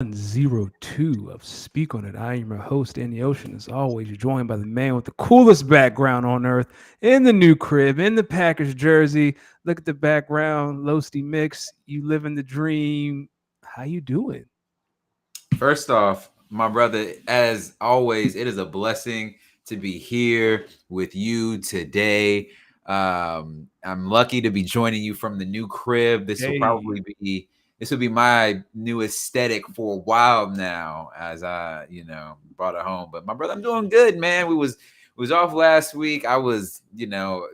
102 of Speak On It. I am your host, Andy Ocean. As always, you're joined by the man with the coolest background on earth in the new crib, in the Packers jersey. Look at the background, Losty Mix. You living the dream. How you doing? First off, my brother, as always, it is a blessing to be here with you today. I'm lucky to be joining you from the new crib. Hey, This will be my new aesthetic for a while now, as I brought it home. But my brother, I'm doing good, man. We was off last week. I was,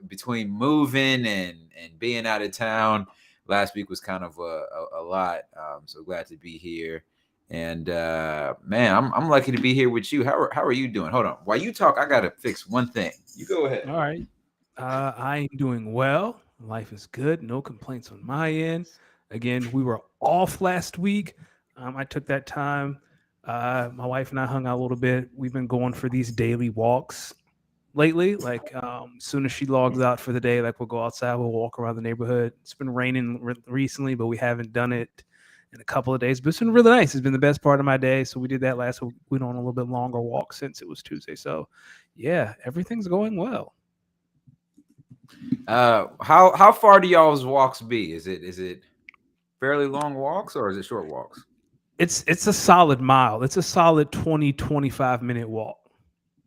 between moving and being out of town. Last week was kind of a lot. So glad to be here. And man, I'm lucky to be here with you. How are you doing? Hold on. While you talk, I gotta fix one thing. You go ahead. all right. I am doing well. Life is good. No complaints on my end. Again, we were off last week. I took that time. My wife and I hung out a little bit. We've been going for these daily walks lately. Like, as soon as she logs out for the day, like we'll go outside, we'll walk around the neighborhood. It's been raining recently, but we haven't done it in a couple of days. But it's been really nice. It's been the best part of my day. So we did that last week. We went on a little bit longer walk since it was Tuesday. So yeah, everything's going well. How far do y'all's walks be? Is it fairly long walks or is it short walks? It's a solid mile. It's a solid 20-25 minute walk.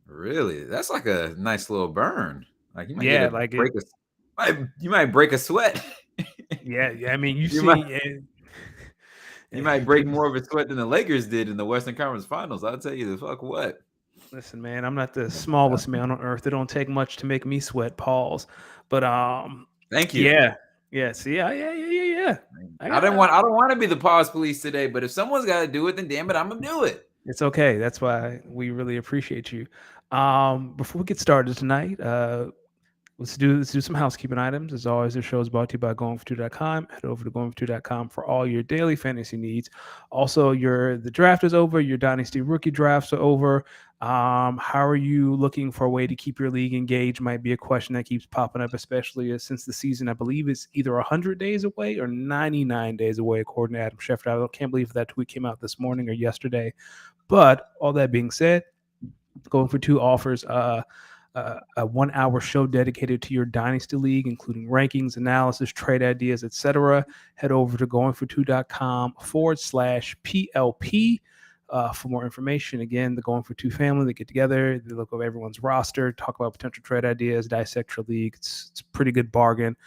Really? That's like a nice little burn. Like Yeah, like it. you might break a sweat. Yeah, yeah. I mean, you you might see, you might break more of a sweat than the Lakers did in the Western Conference Finals. I'll tell you the fuck what. listen, man, I'm not the smallest man on earth. It don't take much to make me sweat. Pause. But Thank you. yeah, yeah. See, yeah. I got. I don't want to be the pause police today, but if someone's got to do it, then damn it, I'm gonna do it. It's okay. That's why we really appreciate you. Before we get started tonight, let's do some housekeeping items. As always, this show is brought to you by goingfor2.com. Head over to goingfor2.com for all your daily fantasy needs. Also, the draft is over. Your dynasty rookie drafts are over. How are you looking for a way to keep your league engaged? Might be a question that keeps popping up, especially since the season, I believe, is either 100 days away or 99 days away, according to Adam Schefter. I can't believe that tweet came out this morning or yesterday. But all that being said, Going for Two offers a 1 hour show dedicated to your dynasty league, including rankings, analysis, trade ideas, etc. Head over to goingfor2.com/PLP for more information. Again, the Going for Two family, they get together, they look over everyone's roster, talk about potential trade ideas, dissect your league. It's a pretty good bargain.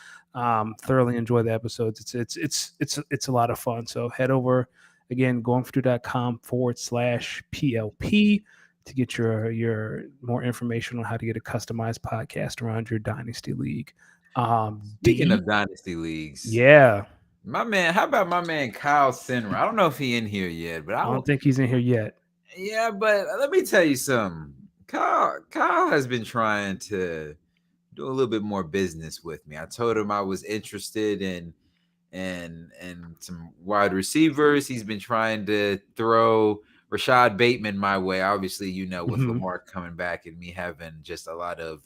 Thoroughly enjoy the episodes. It's a lot of fun. So head over again, goingfor2.com/PLP to get your more information on how to get a customized podcast around your dynasty league. Speaking D, of dynasty leagues, yeah, my man, how about my man Kyle Sinner? I don't know if he in here yet, but I don't think he's in here yet. yeah, but let me tell you something. Kyle has been trying to do a little bit more business with me. I told him I was interested in some wide receivers. He's been trying to throw Rashad Bateman my way. Obviously, with Mhm. Lamar coming back and me having just a lot of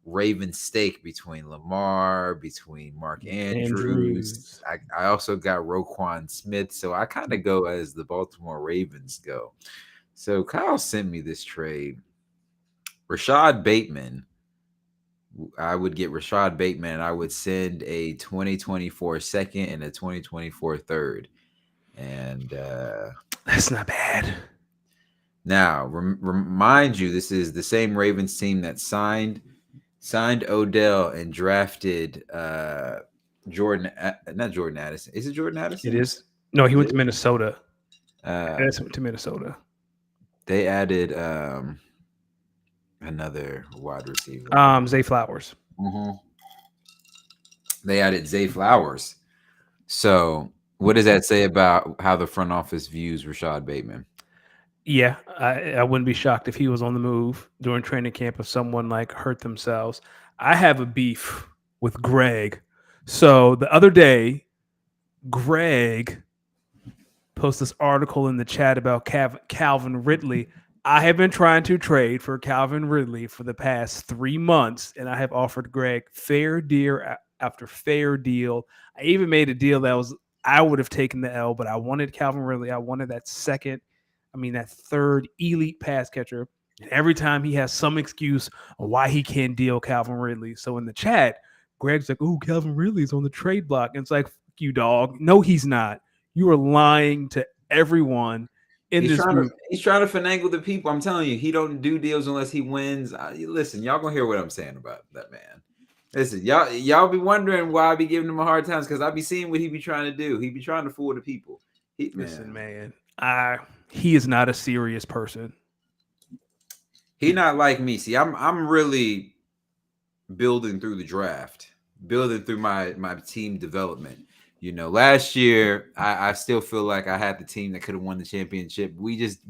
Raven stake between Lamar, between Mark Andrews. Andrews. I also got Roquan Smith. So I kind of go as the Baltimore Ravens go. So Kyle sent me this trade. Rashad Bateman. I would get Rashad Bateman and I would send a 2024 second and a 2024 third. And That's not bad. now, remind you, this is the same Ravens team that signed Odell and drafted not Jordan Addison. Is it Jordan It Addison? is. No, he Is went it? to Minnesota. Uh, Addison went to Minnesota. they added another wide receiver. Zay Flowers. Mhm. They added Zay Flowers. So, what does that say about how the front office views Rashad Bateman? Yeah, I wouldn't be shocked if he was on the move during training camp if someone like hurt themselves. I have a beef with Greg. So the other day, Greg post this article in the chat about Calvin Ridley. I have been trying to trade for Calvin Ridley for the past 3 months, and I have offered Greg fair deal after fair deal. I even made a deal that was I would have taken the L, but I wanted Calvin Ridley. I wanted that third elite pass catcher. And every time he has some excuse on why he can't deal Calvin Ridley. So in the chat, Greg's like, "Oh, Calvin Ridley's on the trade block." And it's like, "Fuck you, dog. No, he's not. You are lying to everyone in this group." He's trying to finagle the people. I'm telling you, he don't do deals unless he wins. Listen, y'all gonna hear what I'm saying about that man. Listen, y'all be wondering why I be giving him a hard time, because I be seeing what he be trying to do. He be trying to fool the people. Listen, man, he is not a serious person. He not like me. See, I'm really building through the draft, building through my team development. You know, last year I still feel like I had the team that could have won the championship. We just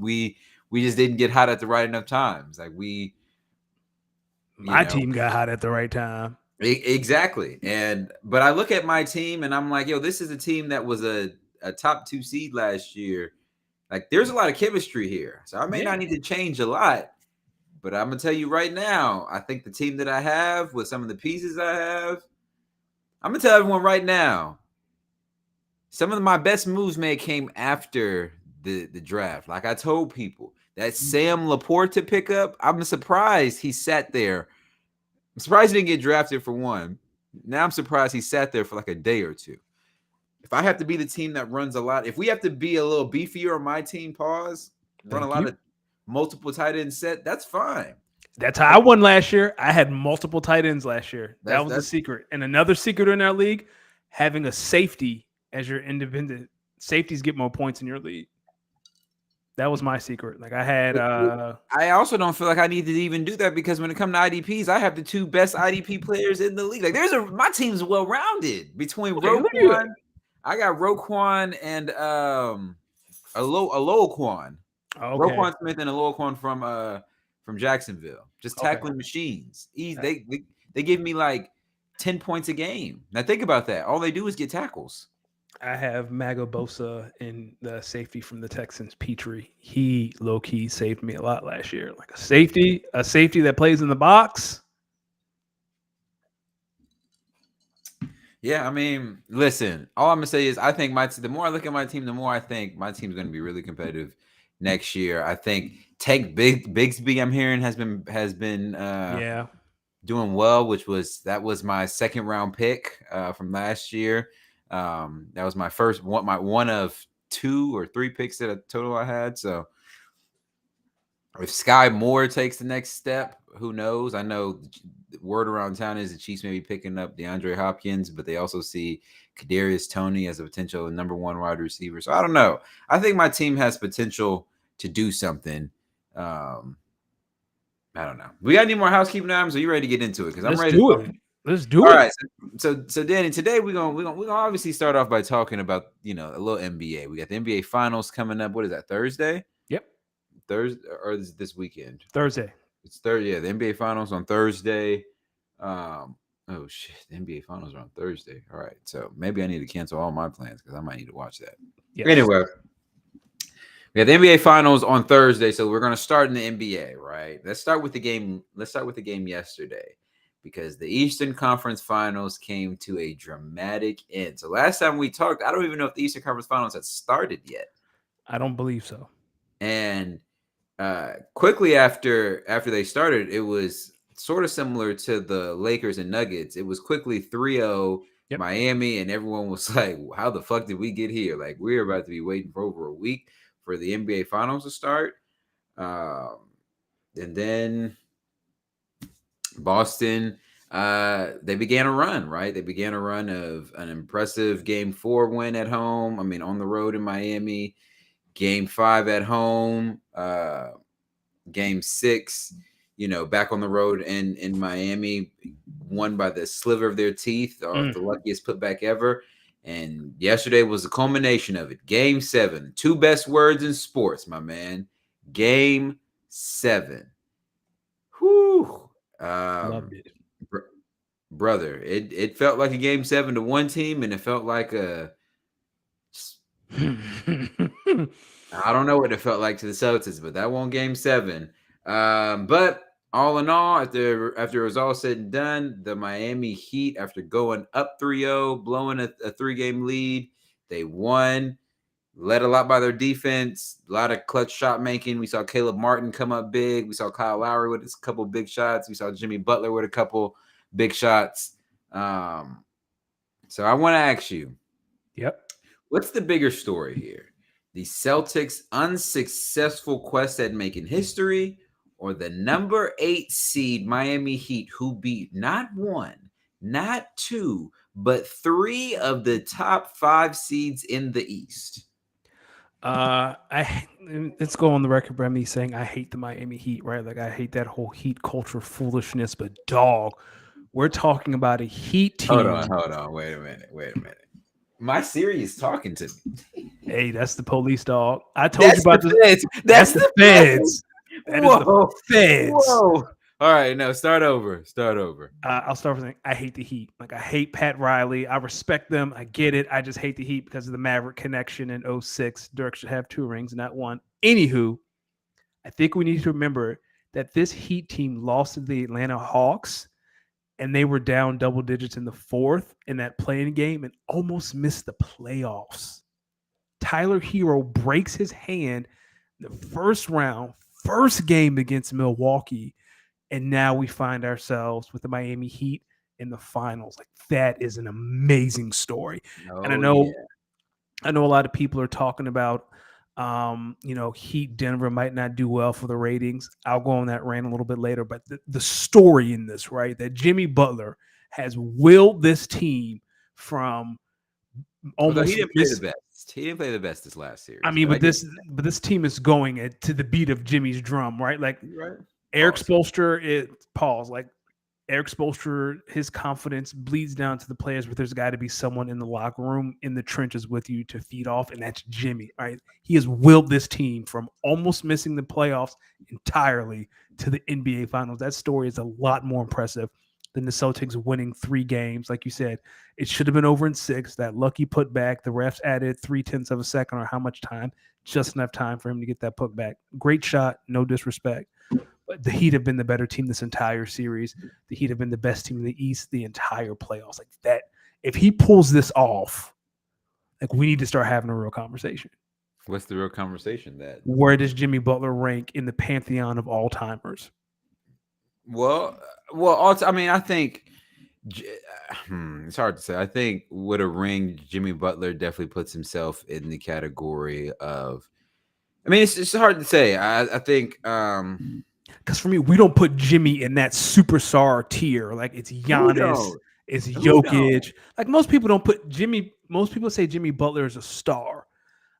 didn't get hot at the right enough times. Like my team got hot at the right time. Exactly. But I look at my team and I'm like, yo, this is a team that was a top 2 seed last year. Like, there's a lot of chemistry here. So I may not need to change a lot. But I'm going to tell you right now, I think the team that I have with some of the pieces I have, I'm going to tell everyone right now, some of my best moves came after the draft. Like I told people, that Sam Laporta pickup, I'm surprised he sat there. I'm surprised he didn't get drafted for one. Now I'm surprised he sat there for like a day or two. If I have to be the team that runs a lot, if we have to be a little beefier on my team, run a lot of multiple tight end set, that's fine. That's how I won last year. I had multiple tight ends last year. That was the secret. And another secret in our league, having a safety as your independent. Safeties get more points in your league. That was my secret. Like I had I also don't feel like I need to even do that, because when it comes to IDPs, I have the 2 best IDP players in the league. Like my team's well rounded between Roquan. I got Roquan and Aloquan. Okay. Roquan Smith and Aloquan from Jacksonville. Just tackling machines. They give me like 10 points a game. Now think about that. All they do is get tackles. I have Mago Bosa in the safety from the Texans, Petrie. He low-key saved me a lot last year. Like a safety that plays in the box. Yeah, I mean, listen, all I'm going to say is I think the more I look at my team, the more I think my team's going to be really competitive next year. I think Tank Bigsby, I'm hearing, has been doing well, that was my second round pick from last year. That was my first one of 2 or 3 picks that a total I had. So if Sky Moore takes the next step, who knows? I know the word around town is the Chiefs may be picking up DeAndre Hopkins, but they also see Kadarius Toney as a potential number 1 wide receiver. So I don't know. I think my team has potential to do something. I don't know. We got any more housekeeping items? Are you ready to get into it? Because I'm ready to do it. Let's do it. All right. So Danny, today we're gonna obviously start off by talking about a little NBA. We got the NBA Finals coming up. What is that, Thursday? Yep. Thursday, or is it this weekend? Thursday. It's Thursday. Yeah, the NBA Finals on Thursday. Oh shit, the NBA Finals are on Thursday. All right, so maybe I need to cancel all my plans because I might need to watch that. Yes. Anyway, we have the NBA Finals on Thursday, so we're gonna start in the NBA, right? Let's start with the game. Let's start with the game yesterday, because the Eastern Conference Finals came to a dramatic end. So last time we talked, I don't even know if the Eastern Conference Finals had started yet. I don't believe so. And quickly after they started, it was sort of similar to the Lakers and Nuggets. It was quickly 3-0 Miami, and everyone was like, how the fuck did we get here? Like, we're about to be waiting for over a week for the NBA Finals to start. And then Boston, they began a run, right? They began a run of an impressive Game 4 win at home. I mean, on the road in Miami. Game 5 at home. Game 6, back on the road in Miami, won by the sliver of their teeth, the luckiest putback ever. And yesterday was the culmination of it. Game 7, 2 best words in sports, my man. Game 7. Whew. Loved it. Brother, it felt like a Game 7 to one team, and it felt like a I don't know what it felt like to the Celtics, but that won Game 7. But all in all, after it was all said and done, the Miami Heat, after going up 3-0, blowing a 3-game lead, They won, led a lot by their defense, a lot of clutch shot making. We saw Caleb Martin come up big. We saw Kyle Lowry with a couple big shots. We saw Jimmy Butler with a couple big shots. So I want to ask you, what's the bigger story here? The Celtics' unsuccessful quest at making history, or the number 8 seed Miami Heat, who beat not 1, not 2, but 3 of the top 5 seeds in the East? Let's go on the record by me saying I hate the Miami Heat, right? Like I hate that whole Heat culture foolishness. But dog, we're talking about a Heat team. Hold on. Wait a minute. My Siri is talking to me. Hey, that's the police, dog. I told you about the feds. That's the feds. That is the feds. Whoa. All right, no, start over. I'll start with saying I hate the Heat. Like I hate Pat Riley. I respect them. I get it. I just hate the Heat because of the Maverick connection in 06. Dirk should have 2 rings, not 1. Anywho, I think we need to remember that this Heat team lost to the Atlanta Hawks, and they were down double digits in the 4th in that playing game and almost missed the playoffs. Tyler Hero breaks his hand in the first round, first game against Milwaukee, and now we find ourselves with the Miami Heat in the finals. Like that is an amazing story. And I know a lot of people are talking about Heat Denver might not do well for the ratings. I'll go on that rant a little bit later, but the story in this, right, that Jimmy Butler has willed this team from almost. He didn't play the best. He didn't play the best this last series. I mean, but this team is going to the beat of Jimmy's drum, right? Like Eric Spoelstra, Eric Spoelstra, his confidence bleeds down to the players, but there's got to be someone in the locker room, in the trenches with you to feed off, and that's Jimmy, right? He has willed this team from almost missing the playoffs entirely to the NBA Finals. That story is a lot more impressive than the Celtics winning 3 games. Like you said, it should have been over in 6. That lucky putback, the refs added 0.3 of a second or how much time, just enough time for him to get that putback. Great shot, no disrespect. But the Heat have been the better team this entire series. The Heat have been the best team in the East the entire playoffs. Like that, if he pulls this off, like we need to start having a real conversation. What's the real conversation? Where does Jimmy Butler rank in the pantheon of all timers? Well, I think it's hard to say. I think with a ring, Jimmy Butler definitely puts himself in the category of. I mean, it's hard to say. I think. Because for me, we don't put Jimmy in that superstar tier. Like it's Giannis, it's Jokic. Like most people don't put Jimmy. Most people say Jimmy Butler is a star.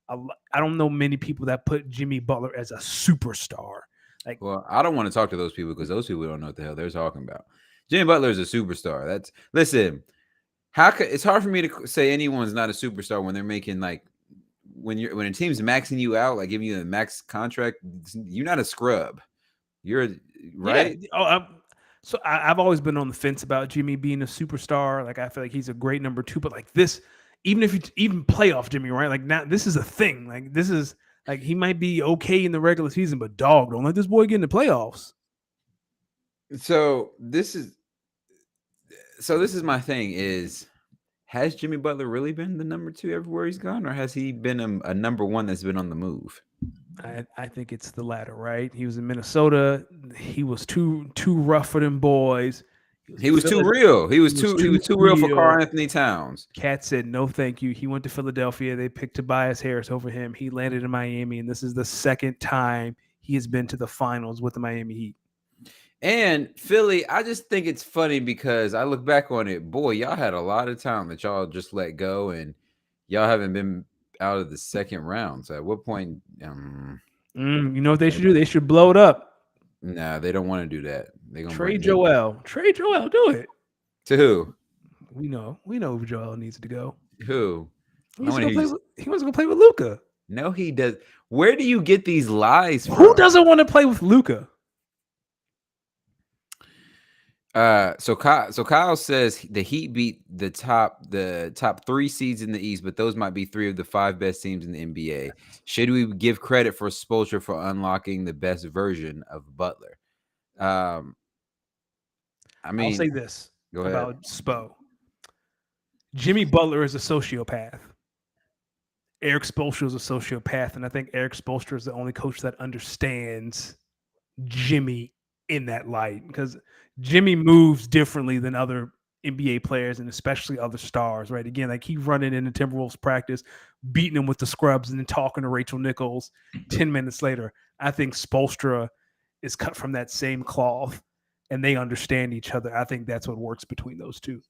I don't know many people that put Jimmy Butler as a superstar. Like, well, I don't want to talk to those people because those people don't know what the hell they're talking about. Jimmy Butler is a superstar. Listen. It's hard for me to say anyone's not a superstar when they're making like when a team's maxing you out, like giving you a max contract. You're not a scrub. You're right. Yeah. I've always been on the fence about Jimmy being a superstar. Like I feel like he's a great number 2, but like this, even if you even playoff Jimmy, right? Like now this is a thing. Like this is like he might be okay in the regular season, but dog, don't let this boy get in the playoffs. So this is my thing is, has Jimmy Butler really been the number 2 everywhere he's gone, or has he been a number 1 that's been on the move? I think it's the latter, right? He was in Minnesota. He was too rough for them boys. He was too real. He was too real for Karl-Anthony Towns. Cat said no, thank you. He went to Philadelphia. They picked Tobias Harris over him. He landed in Miami, and this is the second time he has been to the finals with the Miami Heat. And Philly, I just think it's funny because I look back on it. Boy, y'all had a lot of time that y'all just let go, and y'all haven't been out of the second round. So at what point? You know what they should do? They should blow it up. Nah, they don't want to do that. They gonna trade Joel. Trade Joel. Do it. To who? We know who Joel needs to go. Who? He wants to go play with Luka. No, he does. Where do you get these lies from? Who doesn't want to play with Luka? So Kyle says the Heat beat the top 3 seeds in the East, but those might be 3 of the 5 best teams in the NBA. Should we give credit for Spoelstra for unlocking the best version of Butler? I mean, I'll say this about Spo. Jimmy Butler is a sociopath. Eric Spoelstra is a sociopath, and I think Eric Spoelstra is the only coach that understands Jimmy in that light because Jimmy moves differently than other NBA players and especially other stars, right? Again, like he running into Timberwolves practice, beating them with the scrubs, and then talking to Rachel Nichols 10 minutes later. I think Spolstra is cut from that same cloth and they understand each other. I think that's what works between those two.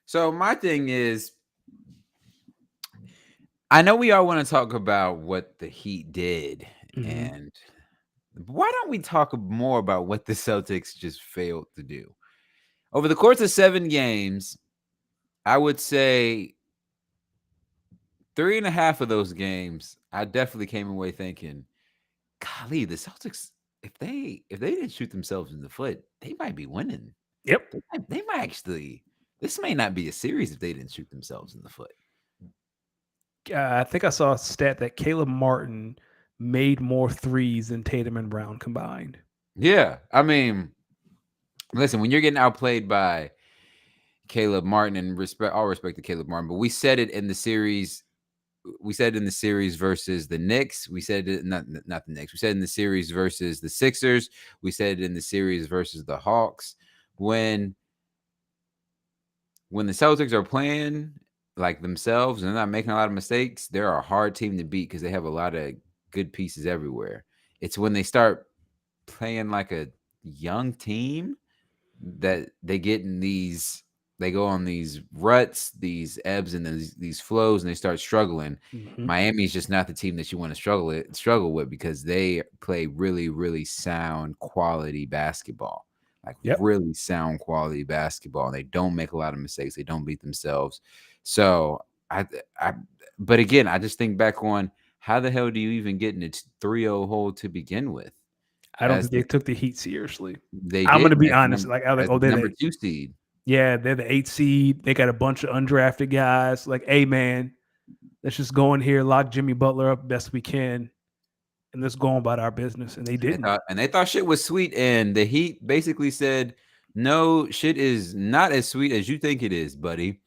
So my thing is, I know we all want to talk about what the Heat did, and why don't we talk more about what the Celtics just failed to do? Over the course of 7 games, I would say 3.5 of those games, I definitely came away thinking, golly, the Celtics, if they didn't shoot themselves in the foot, they might be winning. Yep. They might actually, this may not be a series if they didn't shoot themselves in the foot. I think I saw a stat that Caleb Martin made more threes than Tatum and Brown combined. Yeah. I mean, listen, when you're getting outplayed by Caleb Martin, and all respect to Caleb Martin, but we said it in the series. We said in the series versus the Knicks. We said it not the Knicks. We said in the series versus the Sixers. We said it in the series versus the Hawks. When the Celtics are playing like themselves and they're not making a lot of mistakes, they're a hard team to beat because they have a lot of good pieces everywhere. It's when they start playing like a young team that they get in these, they go on these ruts, these ebbs and these flows, and they start struggling. Miami is just not the team that you want to struggle with because they play really, really sound quality basketball. Like really sound quality basketball. They don't make a lot of mistakes. They don't beat themselves. So but again, I just think back on how the hell do you even get in a 3-0 hole to begin with? I don't think they took the Heat seriously. I'm going to be honest. Like, they're number 2 seed. Yeah, they're the 8 seed. They got a bunch of undrafted guys. Like, hey, man, let's just go in here, lock Jimmy Butler up best we can, and let's go on about our business. And they didn't. They thought shit was sweet. And the Heat basically said, no, shit is not as sweet as you think it is, buddy.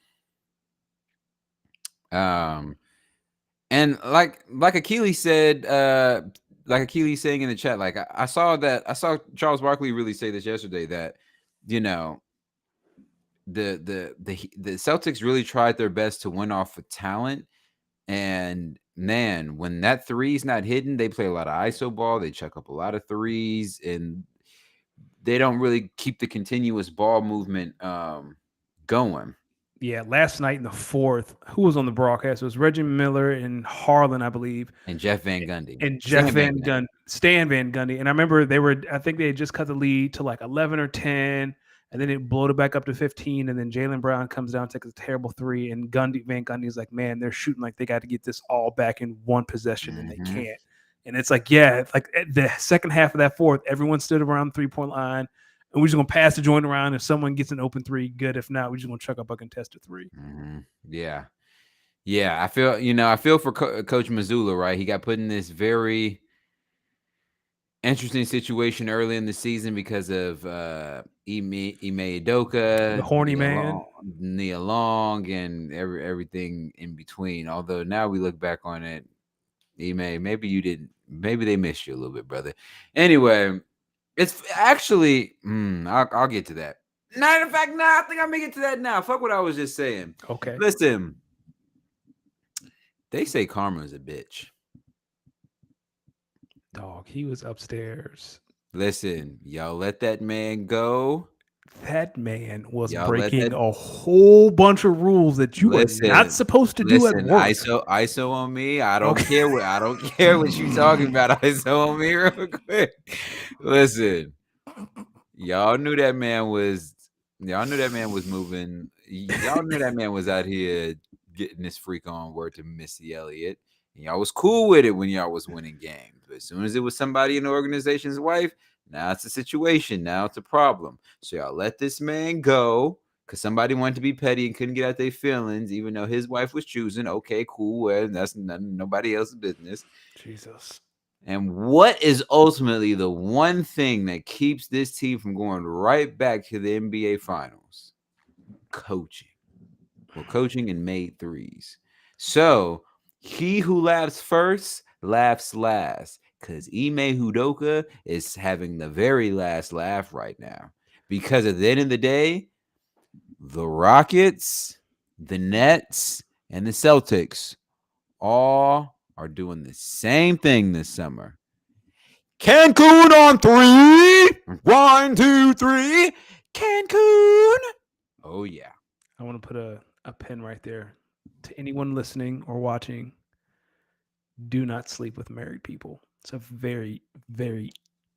And like Achilles said, like Achilles saying in the chat, like I saw Charles Barkley really say this yesterday that, you know, the Celtics really tried their best to win off of talent. And man, when that three's not hidden, they play a lot of ISO ball. They chuck up a lot of threes, and they don't really keep the continuous ball movement going. Yeah, last night in the fourth, who was on the broadcast? It was Reggie Miller and Harlan, I believe. And Jeff Van Gundy. And Stan Van Gundy. And I remember I think they had just cut the lead to like 11 or 10, and then it blowed it back up to 15, and then Jaylen Brown comes down, takes a terrible three, and Van Gundy's like, man, they're shooting like they got to get this all back in one possession, and they can't. And it's like, yeah, like the second half of that fourth, everyone stood around the three-point line, and we're just going to pass the joint around. If someone gets an open three, good. If not, we're just going to chuck up a contested three. Yeah. Yeah, I feel for Coach Mazzulla, right? He got put in this very interesting situation early in the season because of Ime Udoka, the horny man, Nia Long, and everything in between. Although now we look back on it, Ime, maybe they missed you a little bit, brother. Anyway, it's actually, I'll get to that. I think I'll make it to that now. Fuck what I was just saying. Okay. Listen, they say karma is a bitch. Dog, he was upstairs. Listen, y'all let that man go. That man was breaking a whole bunch of rules that you are not supposed to do at work. ISO on me. I don't care what you talking about. ISO on me real quick. Listen, y'all knew that man was moving. Y'all knew that man was out here getting this freak on, word to Missy Elliott. And y'all was cool with it when y'all was winning games. But as soon as it was somebody in the organization's wife, now it's a situation. Now it's a problem. So y'all let this man go because somebody wanted to be petty and couldn't get out their feelings, even though his wife was choosing. Okay, cool. Well, that's nobody else's business. Jesus. And what is ultimately the one thing that keeps this team from going right back to the NBA Finals? Coaching. Well, coaching and made threes. So He who laughs first laughs last. Because Ime Hudoka is having the very last laugh right now. Because at the end of the day, the Rockets, the Nets, and the Celtics all are doing the same thing this summer. Cancun on 3. 1, 2, 3. Cancun. Oh, yeah. I want to put a pin right there. To anyone listening or watching, do not sleep with married people. It's a very, very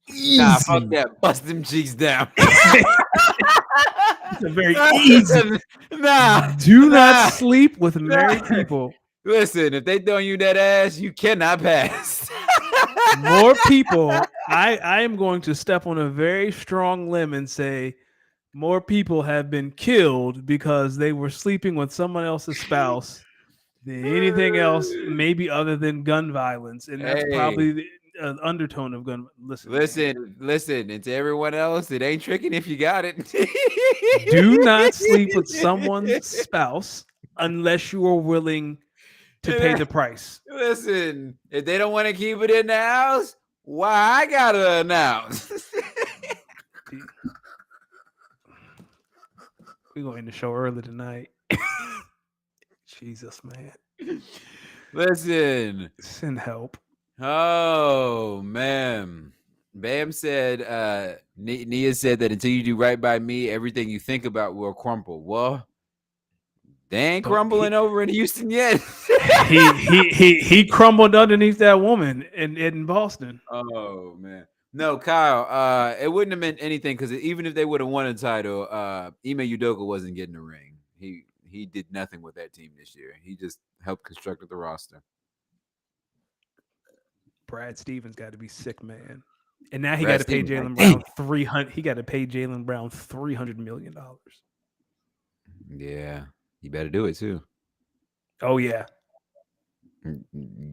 Nah, fuck easy. that. Bust them cheeks down. It's a very easy. Nah, Do not nah, sleep with nah. married people. Listen, if they throwing you that ass, you cannot pass. More people. I am going to step on a very strong limb and say more people have been killed because they were sleeping with someone else's spouse than anything else, maybe other than gun violence, and that's Hey, probably the undertone of gun. Listen, man, listen, and to everyone else, it ain't tricking if you got it. do not sleep with someone's spouse unless you are willing to pay the price. Listen, if they don't want to keep it in the house, why I gotta announce? We're going to end the show early tonight. Jesus, man. Listen. Send help. Oh man. Bam said, Nia said that until you do right by me, everything you think about will crumble. Well, they ain't crumbling over in Houston yet. he crumbled underneath that woman in Boston. Oh man. No, Kyle, it wouldn't have meant anything because even if they would have won a title, Ime Udoka wasn't getting the ring. He did nothing with that team this year. He just helped construct the roster. Brad Stevens got to be sick, man. And now he got to pay Jaylen Brown 300. He got to pay Jaylen Brown $300 million. Yeah, he better do it too. Oh yeah,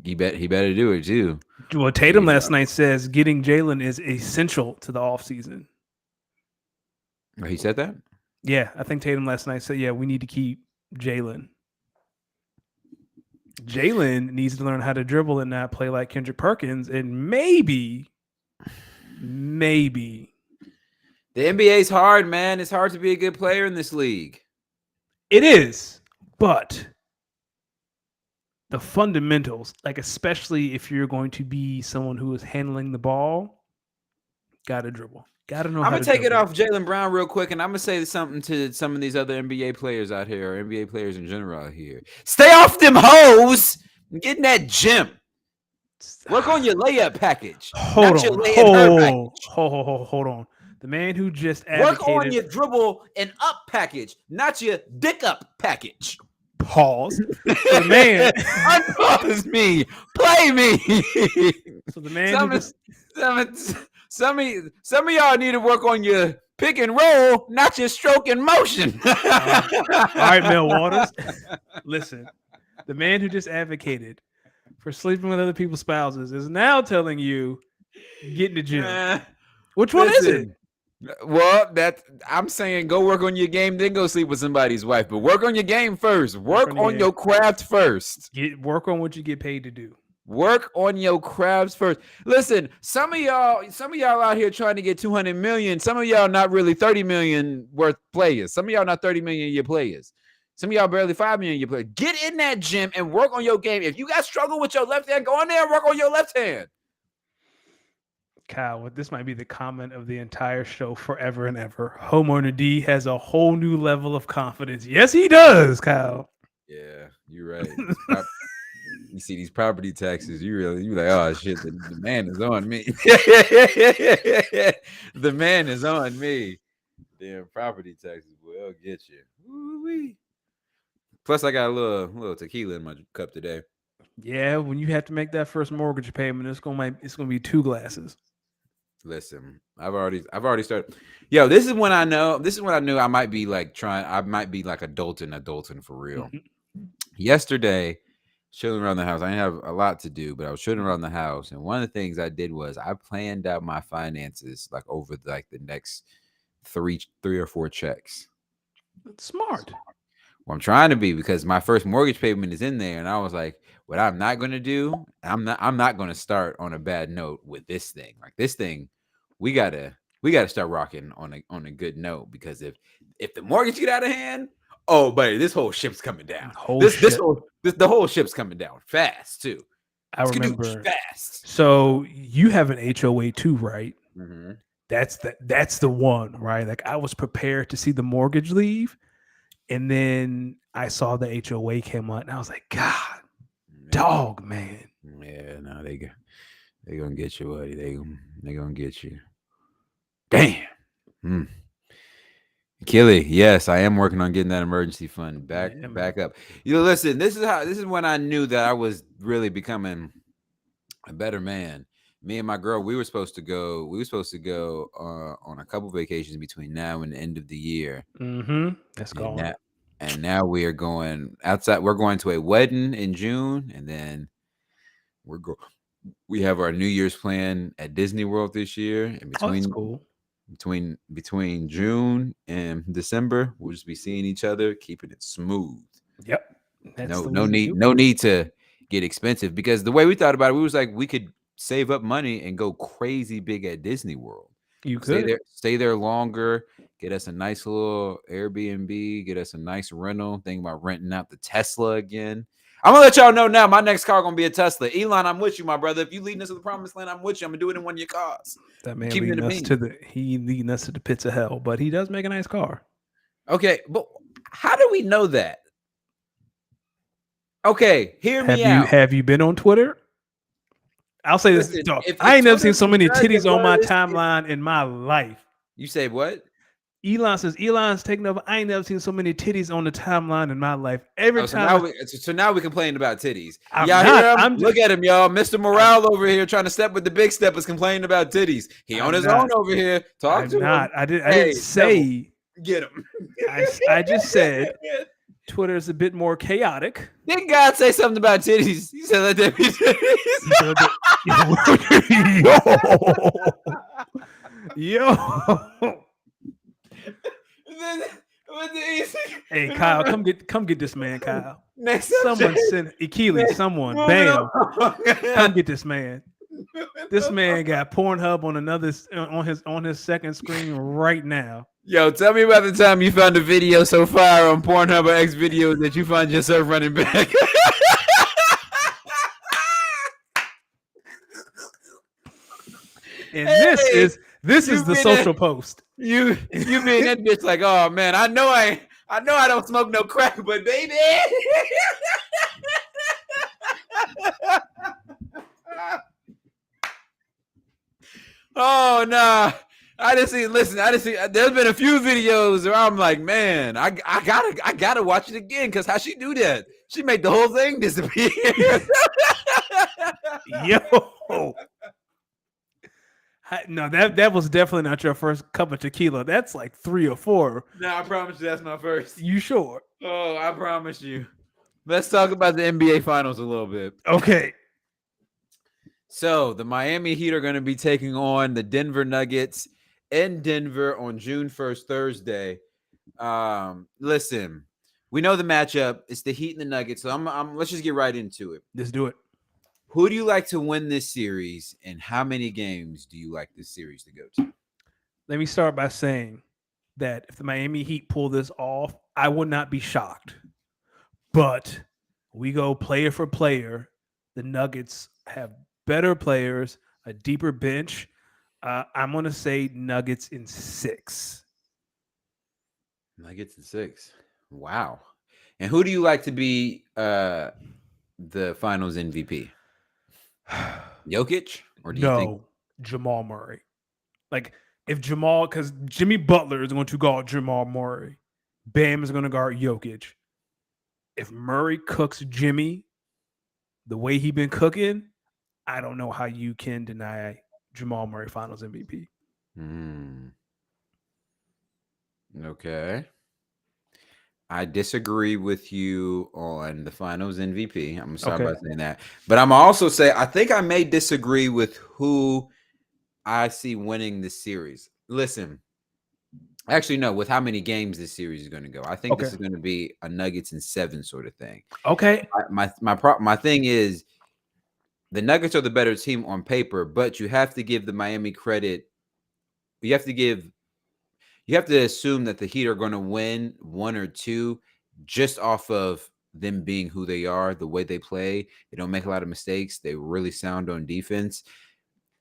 he better do it too. well, Tatum last night says getting Jaylen is essential to the offseason. Oh, he said that? Yeah, I think Tatum last night said, yeah, we need to keep Jaylen. Jaylen needs to learn how to dribble and not play like Kendrick Perkins, and maybe the NBA's hard, man. It's hard to be a good player in this league. It is, but the fundamentals, like especially if you're going to be someone who is handling the ball, gotta dribble. Gotta know. I'm gonna take it off Jaylen Brown real quick, and I'm gonna say something to some of these other NBA players out here, or NBA players in general out here. Stay off them hoes and get in that gym. Work on your layup package. Hold on. The man who just work on your dribble and up package, not your dick up package. Pause. So the man unpause me. Play me. So the man some of y'all need to work on your pick and roll, not your stroke and motion. All right, Mel Waters. Listen, the man who just advocated for sleeping with other people's spouses is now telling you get in the gym. Which one is it? Well, I'm saying go work on your game, then go sleep with somebody's wife. But work on your game first. Work on your craft first. Work on what you get paid to do. Work on your crafts first. Listen, some of y'all out here trying to get 200 million. Some of y'all not really 30 million worth players. Some of y'all not 30 million year players. Some of y'all barely 5 million year players. Get in that gym and work on your game. If you got struggle with your left hand, go in there and work on your left hand. Kyle, this might be the comment of the entire show forever and ever. Homeowner D has a whole new level of confidence. Yes, he does, Kyle. Yeah, you're right. You see these property taxes, you're like, oh shit, the man is on me. The man is on me. Damn property taxes, boy, I'll get you. Ooh-wee. Plus, I got a little tequila in my cup today. Yeah, when you have to make that first mortgage payment, it's gonna be 2 glasses. Listen, I've already started. Yo, this is when I knew I might be like adulting for real. Mm-hmm. Yesterday, chilling around the house. I didn't have a lot to do, but I was chilling around the house. And one of the things I did was I planned out my finances like over the next three or four checks. That's smart. Well, I'm trying to be because my first mortgage payment is in there, and I was like, what I'm not going to do, I'm not going to start on a bad note with this thing. Like this thing, we gotta start rocking on a good note, because if the mortgage get out of hand, oh buddy, this whole ship's coming down. The whole ship's coming down fast too. I remember fast. So you have an HOA too, right? Mm-hmm. That's the one, right? Like I was prepared to see the mortgage leave, and then I saw the HOA came out, and I was like, God, dog, man. Yeah, no, they gonna get you, buddy. They gonna get you. Damn. Killy, yes, I am working on getting that emergency fund back up. Listen, this is when I knew that I was really becoming a better man. Me and my girl, we were supposed to go on a couple vacations between now and the end of the year. That's gone. And now we are going outside. We're going to a wedding in June, and then we have our New Year's plan at Disney World this year. And that's cool. Between June and December, we'll just be seeing each other, keeping it smooth. Yep. No need to get expensive, because the way we thought about it, we was like, we could save up money and go crazy big at Disney World. You could stay there longer, get us a nice little Airbnb, get us a nice rental. Think about renting out the Tesla again. I'm gonna let y'all know now. My next car gonna be a Tesla. Elon, I'm with you, my brother. If you leading us to the promised land, I'm with you. I'm gonna do it in one of your cars. That man leading us to the pits of hell, but he does make a nice car. Okay, but how do we know that? Okay, hear me out. Have you been on Twitter? I'll say this. I ain't never seen so many titties on my timeline in my life. You say what? Elon says Elon's taking over. I ain't never seen so many titties on the timeline in my life. Every time. So now we complain about titties. Look at him, y'all. Mr. Morale over here trying to step with the big steppers, complaining about titties. He on his own over here. Talk to him. I didn't say. Get him. I just said Twitter is a bit more chaotic. Didn't God say something about titties? He said let there be titties. Yo. Hey Kyle, come get this man, Kyle. Someone send Achilles. Someone, bam, come get this man. This man got Pornhub on his second screen right now. Yo, tell me about the time you found a video so far on Pornhub or X videos that you find yourself running back. And this is the social post. You being that bitch like, oh man, I know I don't smoke no crack, but baby. Oh nah. I didn't see. There's been a few videos where I'm like, man, I gotta watch it again, because how she do that? She made the whole thing disappear. Yo. No, that was definitely not your first cup of tequila. That's like 3 or 4. No, I promise you that's my first. You sure? Oh, I promise you. Let's talk about the NBA Finals a little bit. Okay. So the Miami Heat are going to be taking on the Denver Nuggets in Denver on June 1st, Thursday. Listen, we know the matchup. It's the Heat and the Nuggets. So let's just get right into it. Let's do it. Who do you like to win this series, and how many games do you like this series to go to? Let me start by saying that if the Miami Heat pull this off, I would not be shocked. But we go player for player. The Nuggets have better players, a deeper bench. I'm going to say Nuggets in 6. Nuggets in 6. Wow. And who do you like to be the Finals MVP? Jokic? Or do you think Jamal Murray? Like because Jimmy Butler is going to guard Jamal Murray. Bam is going to guard Jokic. If Murray cooks Jimmy the way he been cooking, I don't know how you can deny Jamal Murray Finals MVP. Okay. I disagree with you on the Finals MVP. I'm going to start by saying that. But I'm also say I think I may disagree with who I see winning this series. Listen, Actually, no. With how many games this series is going to go, I think Okay. this is going to be a Nuggets in 7 sort of thing. Okay. My thing is the Nuggets are the better team on paper, but you have to give the Miami credit. You have to give you have to assume that the Heat are going to win 1 or 2 just off of them being who they are, the way they play. They don't make a lot of mistakes. They really sound on defense.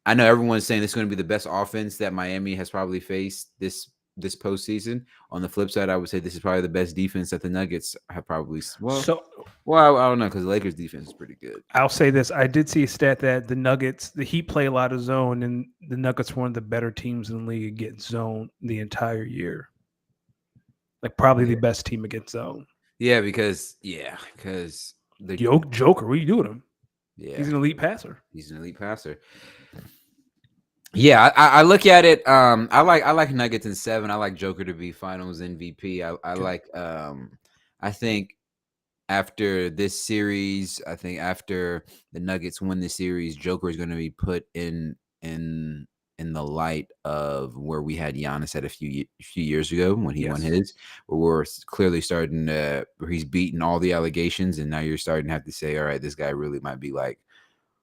I know everyone's saying this is going to be the best offense that Miami has probably faced this postseason. On the flip side, I would say this is probably the best defense that the Nuggets have probably. So I don't know because the Lakers defense is pretty good. I'll say this. I did see a stat that the Heat play a lot of zone, and the Nuggets were one of the better teams in the league against zone the entire year. Like probably the best team against zone. Yeah, because the Joker, what are you doing to him? yeah He's an elite passer. he's an elite passer. Yeah, I look at it. I like Nuggets in 7. I like Joker to be Finals MVP. I like. I think after this series, I think after the Nuggets win the series, Joker is going to be put in the light of where we had Giannis at a few years ago when he won his. Where we're clearly starting to where he's beaten all the allegations, and now you're starting to have to say, all right, this guy really might be like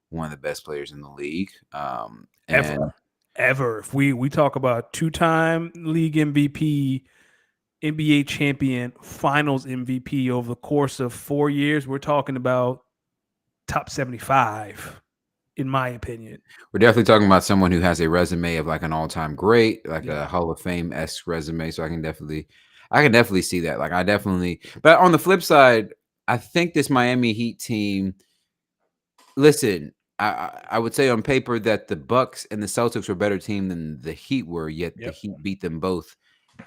one of the best players in the league. Ever. If we talk about 2-time league MVP, NBA champion, finals MVP over the course of 4 years, we're talking about top 75, in my opinion. We're definitely talking about someone who has a resume of like an all-time great, like a Hall of Fame-esque resume. So I can definitely see that. But on the flip side, I think this Miami Heat team, listen, I would say on paper that the Bucks and the Celtics were a better team than the Heat were, yet the Heat beat them both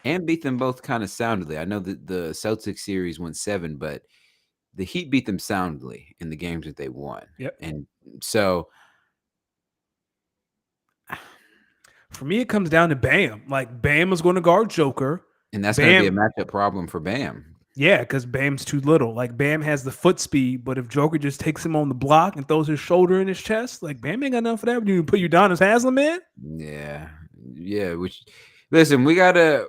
kind of soundly. I know that the Celtics series went 7, but the Heat beat them soundly in the games that they won. And so for me, it comes down to Bam. Like Bam is going to guard Joker. And that's going to be a matchup problem for Bam. Yeah, because Bam's too little. Like Bam has the foot speed, but if Joker just takes him on the block and throws his shoulder in his chest, like Bam ain't got nothing for that. You put Udonis Haslem in. Yeah. Which, listen, we gotta.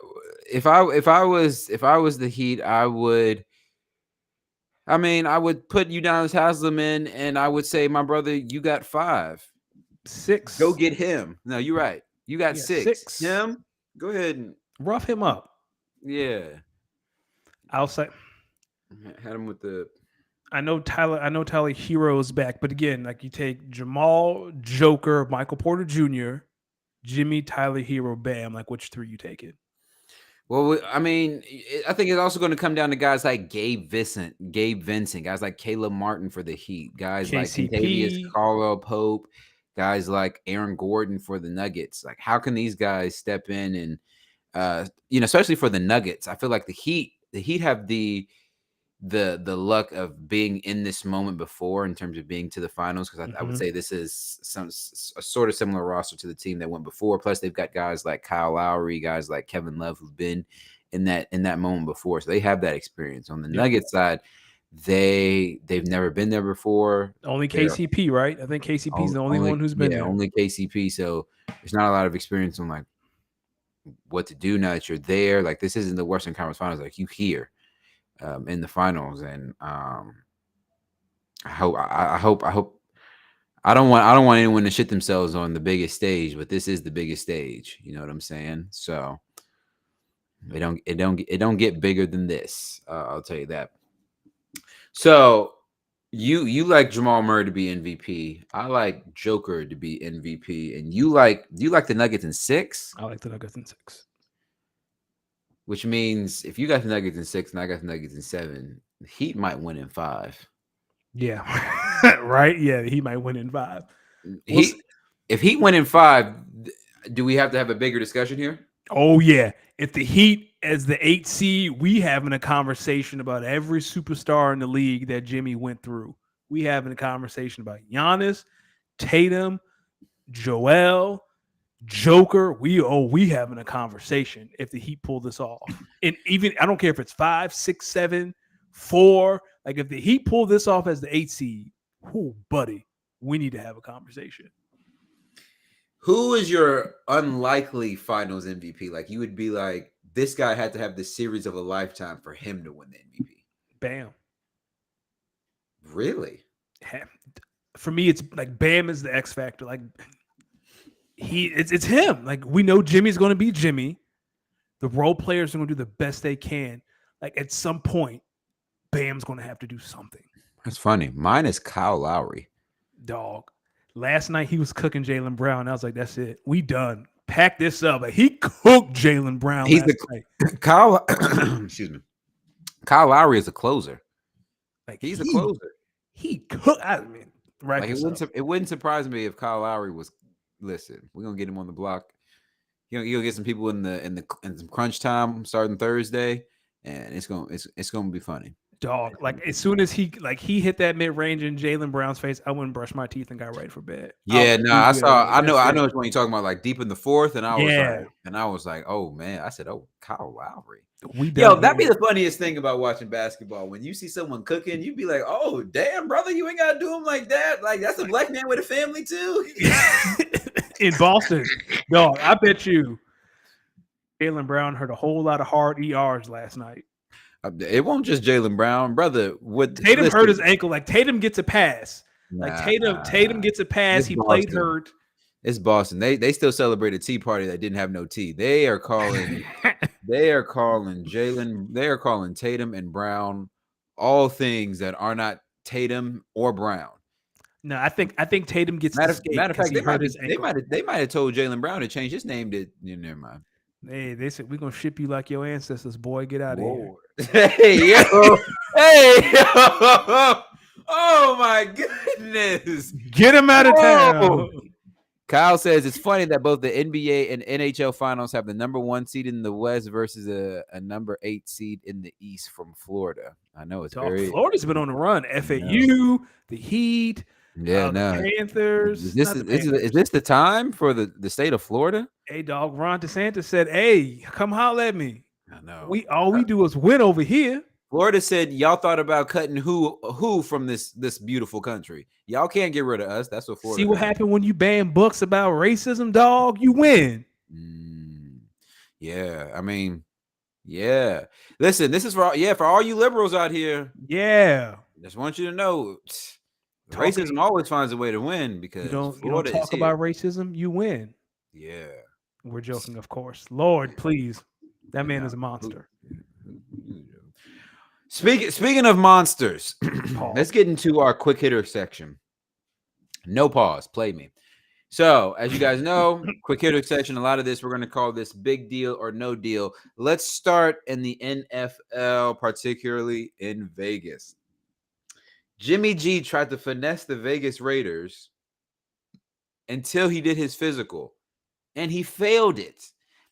If I was the Heat, I would put Udonis Haslem in, and I would say, my brother, you got 5, 6. Go get him. No, you're right. You got 6. 6. Him. Go ahead and rough him up. Yeah. I'll say. Had him with the. I know Tyler Hero's back, but again, like you take Jamal, Joker, Michael Porter Jr., Jimmy, Tyler Hero, Bam. Like which 3 you taking? Well, I think it's also going to come down to guys like Gabe Vincent, guys like Caleb Martin for the Heat, guys like Kentavious Caldwell Pope, guys like Aaron Gordon for the Nuggets. Like, how can these guys step in and, especially for the Nuggets? I feel like the Heat have the luck of being in this moment before in terms of being to the finals, because I would say this is a sort of similar roster to the team that went before. Plus, they've got guys like Kyle Lowry, guys like Kevin Love who've been in that moment before, so they have that experience. On the Nuggets side, they've never been there before. Only KCP, right? I think KCP is the only one who's been there. Only KCP. So there's not a lot of experience on like what to do now that you're there. Like, this isn't the Western Conference Finals. Like, you here. In the finals, and I hope I don't want anyone to shit themselves on the biggest stage, but this is the biggest stage. You know what I'm saying? So it don't get bigger than this. I'll tell you that. So you like Jamal Murray to be MVP. I like Joker to be MVP, and do you like the Nuggets in 6? I like the Nuggets in 6. Which means if you got the Nuggets in 6 and I got the Nuggets in 7, the Heat might win in 5. Yeah. Right? Yeah, he might win in 5. If Heat win in 5, do we have to have a bigger discussion here? Oh, yeah. If the Heat as the 8 seed, we having a conversation about every superstar in the league that Jimmy went through. We having a conversation about Giannis, Tatum, Joel, Joker. We having a conversation if the Heat pull this off. And even I don't care if it's 5, 6, 7, 4. Like if the Heat pull this off as the 8 seed, buddy, we need to have a conversation. Who is your unlikely Finals MVP? Like, you would be like, this guy had to have the series of a lifetime for him to win the MVP. Bam. Really? For me, it's like Bam is the X factor. Like it's him. Like we know Jimmy's going to be Jimmy. The role players are going to do the best they can. Like at some point, Bam's going to have to do something. That's funny. Mine is Kyle Lowry. Dog. Last night he was cooking Jaylen Brown. I was like, that's it. We done. Pack this up. Like, he cooked Jaylen Brown He's last night. Kyle. Excuse me. Kyle Lowry is a closer. Like He's a closer. He cooked. I mean, right. Like it wouldn't surprise me if Kyle Lowry was. Listen, we're gonna get him on the block. You'll get some people in some crunch time starting Thursday, and it's gonna be funny. Dog, like as soon as he hit that mid range in Jaylen Brown's face, I went and brushed my teeth and got ready for bed. Yeah, no, I know when you're talking about like deep in the fourth, and I was like, oh man, I said, oh, Kyle Lowry. That'd be the funniest thing about watching basketball. When you see someone cooking, you'd be like, oh damn, brother, you ain't gotta do him like that. Like that's a black man with a family too. In Boston, dog, I bet you Jaylen Brown heard a whole lot of hard ERs last night. It won't just Jaylen Brown, brother. Tatum hurt his ankle. Like Tatum gets a pass. Tatum gets a pass. He played hurt. It's Boston. They still celebrate a tea party that didn't have no tea. They are calling Tatum and Brown all things that are not Tatum or Brown. No, I think Tatum gets matter of fact, they might have told Jaylen Brown to change his name to never mind. Hey, they said we're gonna ship you like your ancestors, boy. Get out of here. Hey, yo. Hey, yo. Oh my goodness. Get him out of town. Kyle says it's funny that both the NBA and NHL finals have the number 1 seed in the West versus a number 8 seed in the East from Florida. I know it's Florida's been on the run. FAU, the Heat, the Panthers. Is this the time for the state of Florida? Hey, dog, Ron DeSantis said, "Hey, come holler at me." I know. We do is win over here. Florida said y'all thought about cutting who from this beautiful country. Y'all can't get rid of us. That's what Florida. See what happened when you ban books about racism, dog? You win. Yeah, I mean, yeah. Listen, this is for all you liberals out here. Yeah, just want you to know, racism always finds a way to win because you don't talk about racism, you win. Yeah, we're joking, of course. Lord, please, that man is a monster. Speaking of monsters, let's get into our quick hitter section. No pause, play me. So, as you guys know, quick hitter section, a lot of this, we're going to call this big deal or no deal. Let's start in the NFL, particularly in Vegas. Jimmy G tried to finesse the Vegas Raiders until he did his physical, and he failed it.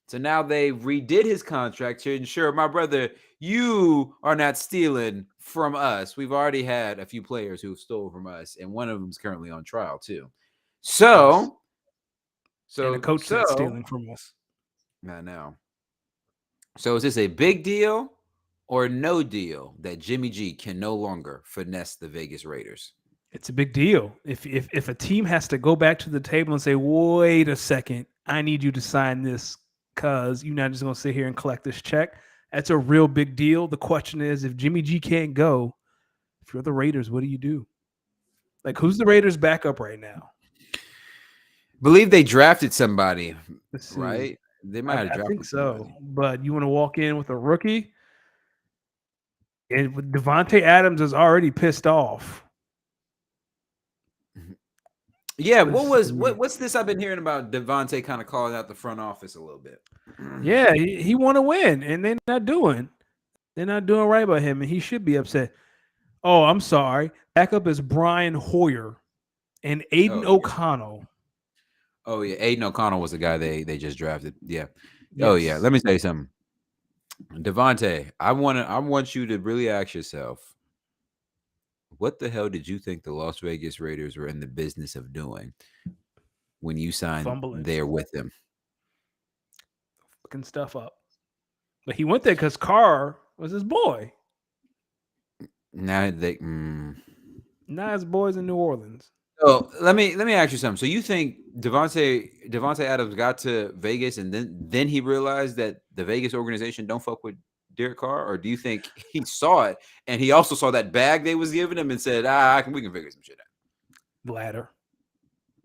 So now they redid his contract to ensure, my brother, you are not stealing from us. We've already had a few players who have stolen from us, and one of them is currently on trial too. So and the coach is stealing from us. Not now. So is this a big deal or no deal that Jimmy G can no longer finesse the Vegas Raiders? It's a big deal. If a team has to go back to the table and say, wait a second, I need you to sign this because you're not just going to sit here and collect this check. That's a real big deal. The question is, if Jimmy G can't go, if you're the Raiders, what do you do? Like, who's the Raiders' backup right now? Believe they drafted somebody, right? They might have drafted I think so. But you want to walk in with a rookie? And Devontae Adams is already pissed off. Yeah, what's this I've been hearing about Devontae kind of calling out the front office a little bit? Yeah, he want to win, and they're not doing right by him, and he should be upset. Oh, I'm sorry. Backup is Brian Hoyer and Aiden O'Connell. Oh yeah, Aiden O'Connell was the guy they just drafted. Yeah. Yes. Oh yeah. Let me say something. Devontae, I want you to really ask yourself, what the hell did you think the Las Vegas Raiders were in the business of doing when you signed there with them? Fucking stuff up. But he went there because Carr was his boy. Now his boy's in New Orleans. So let me ask you something. So you think Devontae Adams got to Vegas and then he realized that the Vegas organization don't fuck with Derek Carr, or do you think he saw it and he also saw that bag they was giving him and said, we can figure some shit out? The latter.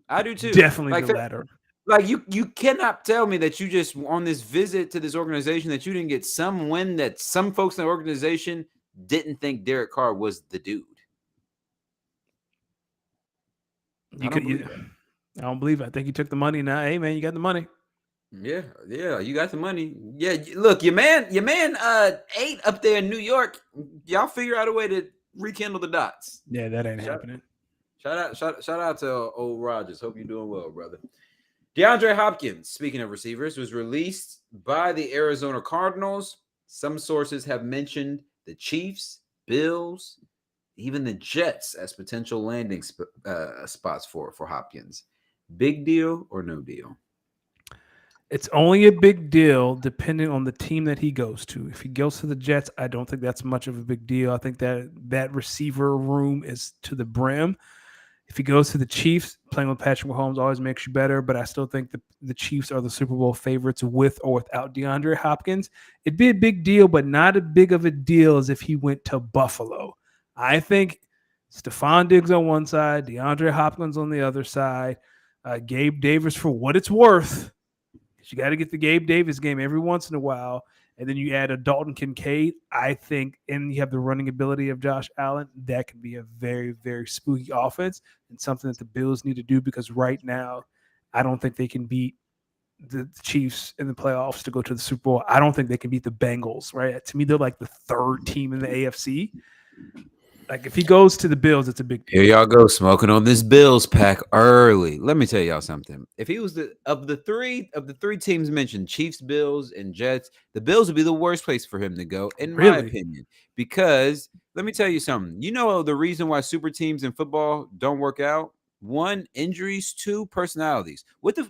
I do too. Definitely Like the latter. Like you cannot tell me that you just on this visit to this organization that you didn't get some win that some folks in the organization didn't think Derek Carr was the dude. I don't believe it. I think he took the money. Now, hey man, you got the money. Yeah, you got the money. Yeah, look, your man, 8 up there in New York. Y'all figure out a way to rekindle the dots. Yeah, that ain't happening. Shout out to old Rogers. Hope you're doing well, brother. DeAndre Hopkins, speaking of receivers, was released by the Arizona Cardinals. Some sources have mentioned the Chiefs, Bills, even the Jets as potential landing spots for Hopkins. Big deal or no deal? It's only a big deal depending on the team that he goes to. If he goes to the Jets, I don't think that's much of a big deal. I think that receiver room is to the brim. If he goes to the Chiefs, playing with Patrick Mahomes always makes you better, but I still think the Chiefs are the Super Bowl favorites with or without DeAndre Hopkins. It'd be a big deal, but not as big of a deal as if he went to Buffalo. I think Stephon Diggs on one side, DeAndre Hopkins on the other side, Gabe Davis for what it's worth. You got to get the Gabe Davis game every once in a while. And then you add a Dalton Kincaid, I think, and you have the running ability of Josh Allen. That can be a very, very spooky offense and something that the Bills need to do, because right now, I don't think they can beat the Chiefs in the playoffs to go to the Super Bowl. I don't think they can beat the Bengals, right? To me, they're like the third team in the AFC. Like, if he goes to the Bills, it's a big deal. Here y'all go, smoking on this Bills pack early. Let me tell y'all something. If he was the three teams mentioned, Chiefs, Bills, and Jets, the Bills would be the worst place for him to go, in my opinion. Because let me tell you something. You know the reason why super teams in football don't work out? 1, injuries. 2, personalities. What the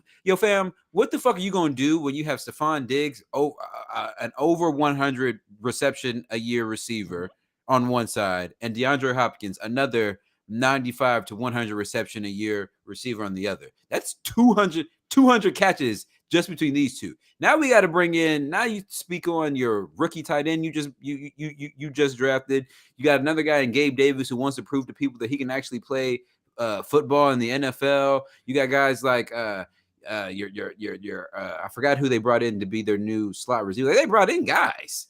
fuck are you gonna do when you have Stephon Diggs, an over 100 reception a year receiver on one side, and DeAndre Hopkins, another 95 to 100 reception a year receiver on the other? That's 200 catches just between these two. Now we got to bring in. Now you speak on your rookie tight end. You just drafted. You got another guy in Gabe Davis who wants to prove to people that he can actually play football in the NFL. You got guys like I forgot who they brought in to be their new slot receiver. They brought in guys.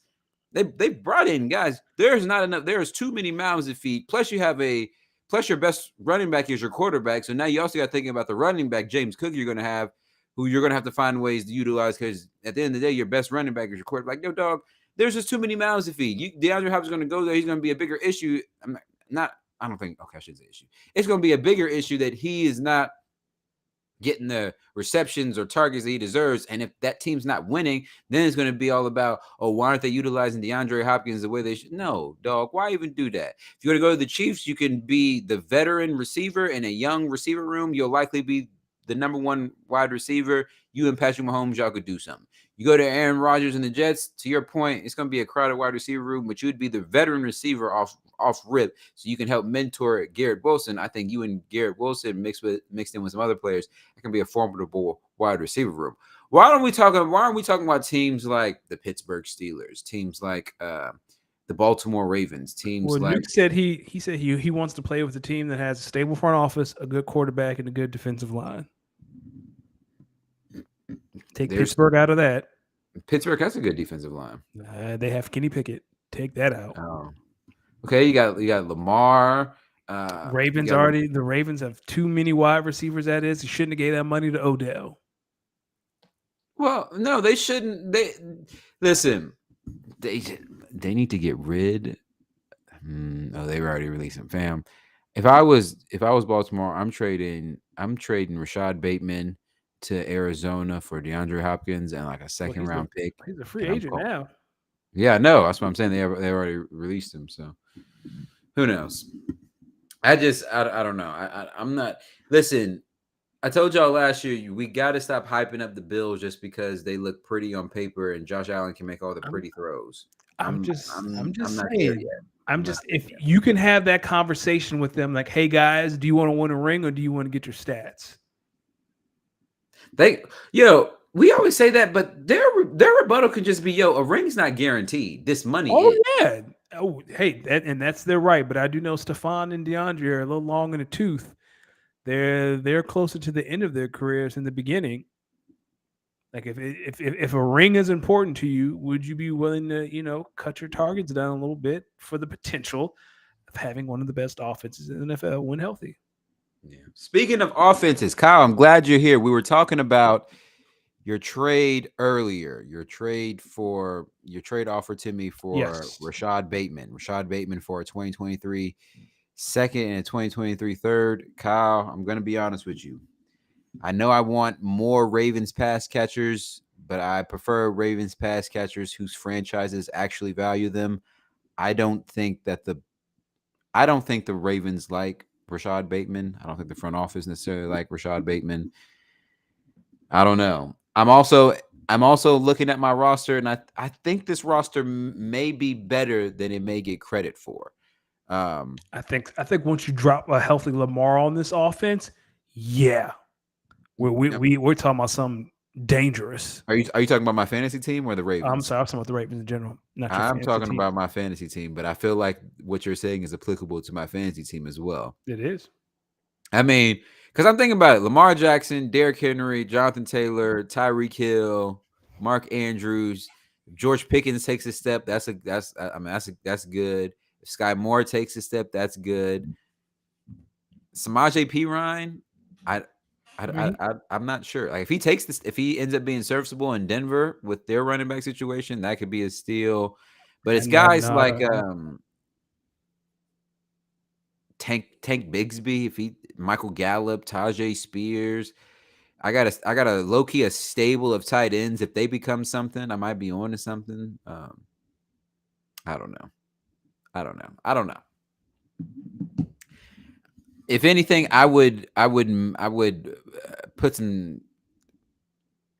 They brought in guys. There's not enough. There's too many mouths to feed. Plus your best running back is your quarterback. So now you also got to think about the running back, James Cook, you're going to have, who you're going to have to find ways to utilize, because at the end of the day, your best running back is your quarterback. Yo, dog, there's just too many mouths to feed. DeAndre Hopkins is going to go there. He's going to be a bigger issue. I don't think, okay, I should say issue. It's going to be a bigger issue that he is not getting the receptions or targets that he deserves. And if that team's not winning, then it's going to be all about, oh, why aren't they utilizing DeAndre Hopkins the way they should? No, dog, why even do that? If you're going to go to the Chiefs, you can be the veteran receiver in a young receiver room. You'll likely be the number 1 wide receiver. You and Patrick Mahomes, y'all could do something. You go to Aaron Rodgers and the Jets, to your point, it's going to be a crowded wide receiver room, but you would be the veteran receiver off rip, so you can help mentor Garrett Wilson. I think you and Garrett Wilson mixed in with some other players, it can be a formidable wide receiver room. Why aren't we talking about teams like the Pittsburgh Steelers, teams like the Baltimore Ravens, teams like Nuke said he wants to play with a team that has a stable front office, a good quarterback, and a good defensive line. Take Pittsburgh out of that. Pittsburgh has a good defensive line. They have Kenny Pickett. Take that out. Oh. Okay, you got Lamar. The Ravens have too many wide receivers. That is, you shouldn't have gave that money to Odell. Well, no, they shouldn't. Listen. They need to get rid. Oh, they already released him, fam. If I was Baltimore, I'm trading Rashad Bateman to Arizona for DeAndre Hopkins and like a second round pick. He's a free agent now. Yeah, no, that's what I'm saying. They already released him, so who knows? I don't know. I'm not. Listen, I told y'all last year we got to stop hyping up the Bills just because they look pretty on paper and Josh Allen can make all the pretty throws. I'm just saying. I'm just if you can have that conversation with them, like, hey guys, do you want to win a ring or do you want to get your stats? We always say that, but their rebuttal could just be, a ring's not guaranteed. This money Oh is. yeah. Oh hey, and that's their right. But I do know Stefan and DeAndre are a little long in the tooth. They're closer to the end of their careers than the beginning. Like if a ring is important to you, would you be willing to cut your targets down a little bit for the potential of having one of the best offenses in the NFL when healthy? Yeah. Speaking of offenses, Kyle, I'm glad you're here. We were talking about your trade earlier. Your trade offer to me for Yes. Rashad Bateman. Rashad Bateman for a 2023 second and a 2023 third. Kyle, I'm going to be honest with you. I know I want more Ravens pass catchers, but I prefer Ravens pass catchers whose franchises actually value them. I don't think the Ravens like Rashad Bateman. I don't think the front office necessarily like Rashad Bateman. I don't know. I'm also looking at my roster, and I think this roster may be better than it may get credit for. I think once you drop a healthy Lamar on this offense, yeah, we're talking about something dangerous. Are you talking about my fantasy team or the Ravens? I'm sorry, I'm talking about the Ravens in general. Not your I'm fantasy talking team. about my fantasy team, but I feel like what you're saying is applicable to my fantasy team as well. It is. I mean, because I'm thinking about it: Lamar Jackson, Derrick Henry, Jonathan Taylor, Tyreek Hill, Mark Andrews. If George Pickens takes a step, that's good. If Sky Moore takes a step, that's good. Samaje Perine, I'm not sure. Like if he takes this, if he ends up being serviceable in Denver with their running back situation, that could be a steal. But it's guys like Tank Bigsby, Michael Gallup, Tajay Spears. I got a low key a stable of tight ends. If they become something, I might be on to something. I don't know. If anything, I would put some.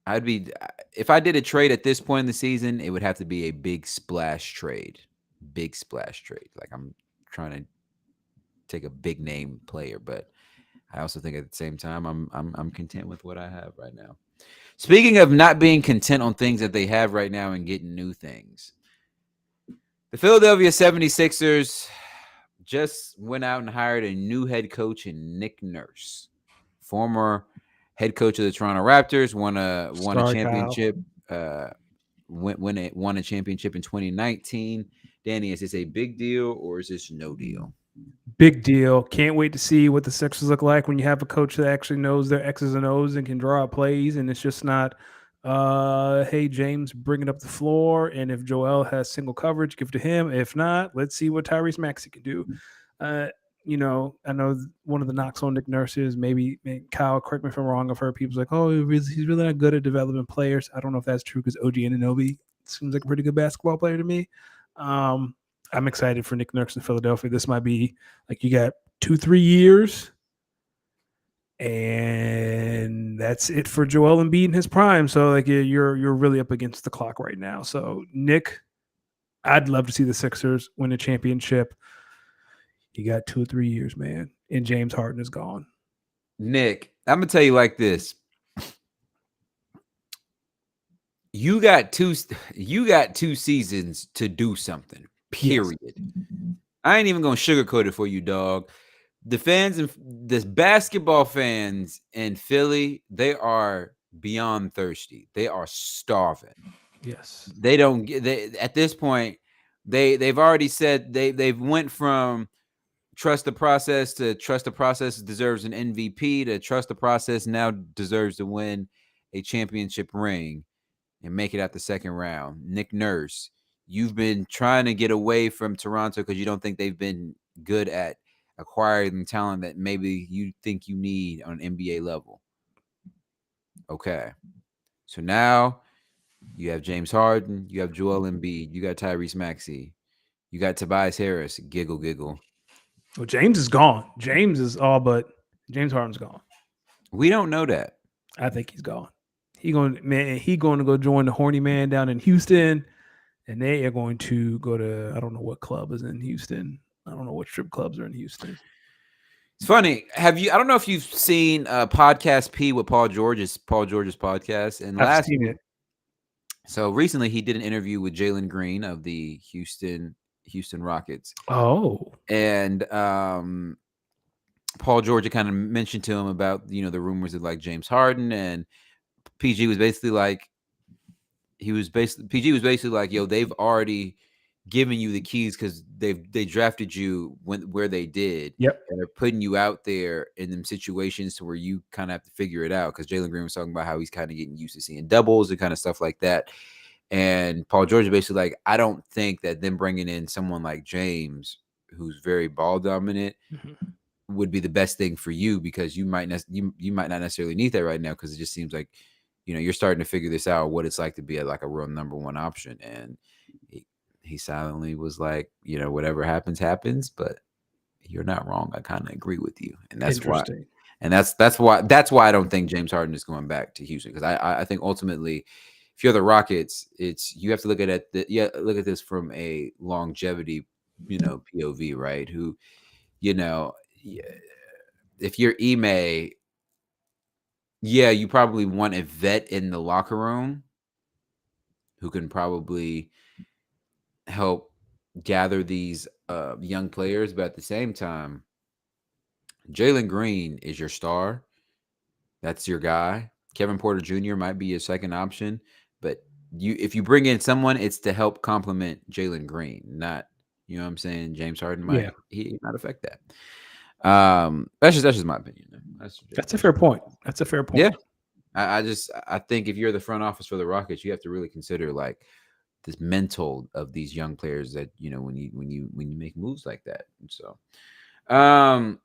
If I did a trade at this point in the season, it would have to be a big splash trade. Like I'm trying to take a big name player, but I also think at the same time I'm content with what I have right now. Speaking of not being content on things that they have right now and getting new things, the Philadelphia 76ers just went out and hired a new head coach in Nick Nurse, former head coach of the Toronto Raptors, won a championship. Won a championship in 2019. Danny, is this a big deal or is this no deal? Big deal. Can't wait to see what the Sixers look like when you have a coach that actually knows their X's and O's and can draw up plays, and it's just not, hey, James, bring it up the floor, and if Joel has single coverage, give it to him. If not, let's see what Tyrese Maxey can do. I know one of the knocks on Nick Nurse is maybe Kyle, correct me if I'm wrong, I've heard people like, oh, he's really not good at developing players. I don't know if that's true because OG Anunoby seems like a pretty good basketball player to me. I'm excited for Nick Nurse in Philadelphia. This might be like you got 2-3 years, and that's it for Joel Embiid in his prime. So like you're really up against the clock right now. So Nick, I'd love to see the Sixers win a championship. You got 2 or 3 years, man, and James Harden is gone. Nick, I'm gonna tell you like this. You got two seasons to do something. Period. Yes. I ain't even gonna sugarcoat it for you, dog. The fans and the basketball fans in Philly, they are beyond thirsty. They are starving. Yes. They don't get at this point, they've already said they've went from trust the process to trust the process deserves an MVP to trust the process now deserves to win a championship ring and make it out the second round. Nick Nurse, you've been trying to get away from Toronto because you don't think they've been good at acquiring talent that maybe you think you need on an NBA level. Okay. So now you have James Harden, you have Joel Embiid, you got Tyrese Maxey, you got Tobias Harris, giggle. Well, James is gone. James Harden's gone. We don't know that. I think he's gone. He going to go join the horny man down in Houston, and they are going to go to, I don't know what club is in Houston. I don't know what strip clubs are in Houston. It's funny. Have you? I don't know if you've seen Podcast P with Paul George's podcast. And I've last seen week, it. so recently he did an interview with Jalen Green of the Houston Rockets, Oh, and Paul George kind of mentioned to him about the rumors of like James Harden, and PG was basically like PG was basically like, yo, they've already given you the keys because they drafted you where they did, yep. and they're putting you out there in them situations to where you kind of have to figure it out. Because Jalen Green was talking about how he's kind of getting used to seeing doubles and kind of stuff like that. And Paul George is basically like, I don't think that them bringing in someone like James, who's very ball dominant, Mhm. would be the best thing for you, because you might not necessarily need that right now, because it just seems like you're starting to figure this out, what it's like to be like a real number one option. And he silently was like, whatever happens, but you're not wrong. I kind of agree with you, and that's why. Interesting. And that's why I don't think James Harden is going back to Houston, because I think ultimately, if you're the Rockets, you have to look at this from a longevity POV, right? Who if you're Ime, you probably want a vet in the locker room who can probably help gather these young players. But at the same time, Jalen Green is your star. That's your guy. Kevin Porter Jr. might be your second option, but if you bring in someone, it's to help complement Jalen Green, not what I'm saying. James Harden Yeah, he might affect that. That's just my opinion. that's a fair point. That's a fair Yeah, point. I think if you're the front office for the Rockets, you have to really consider like this mental of these young players, that when you make moves like that. And so,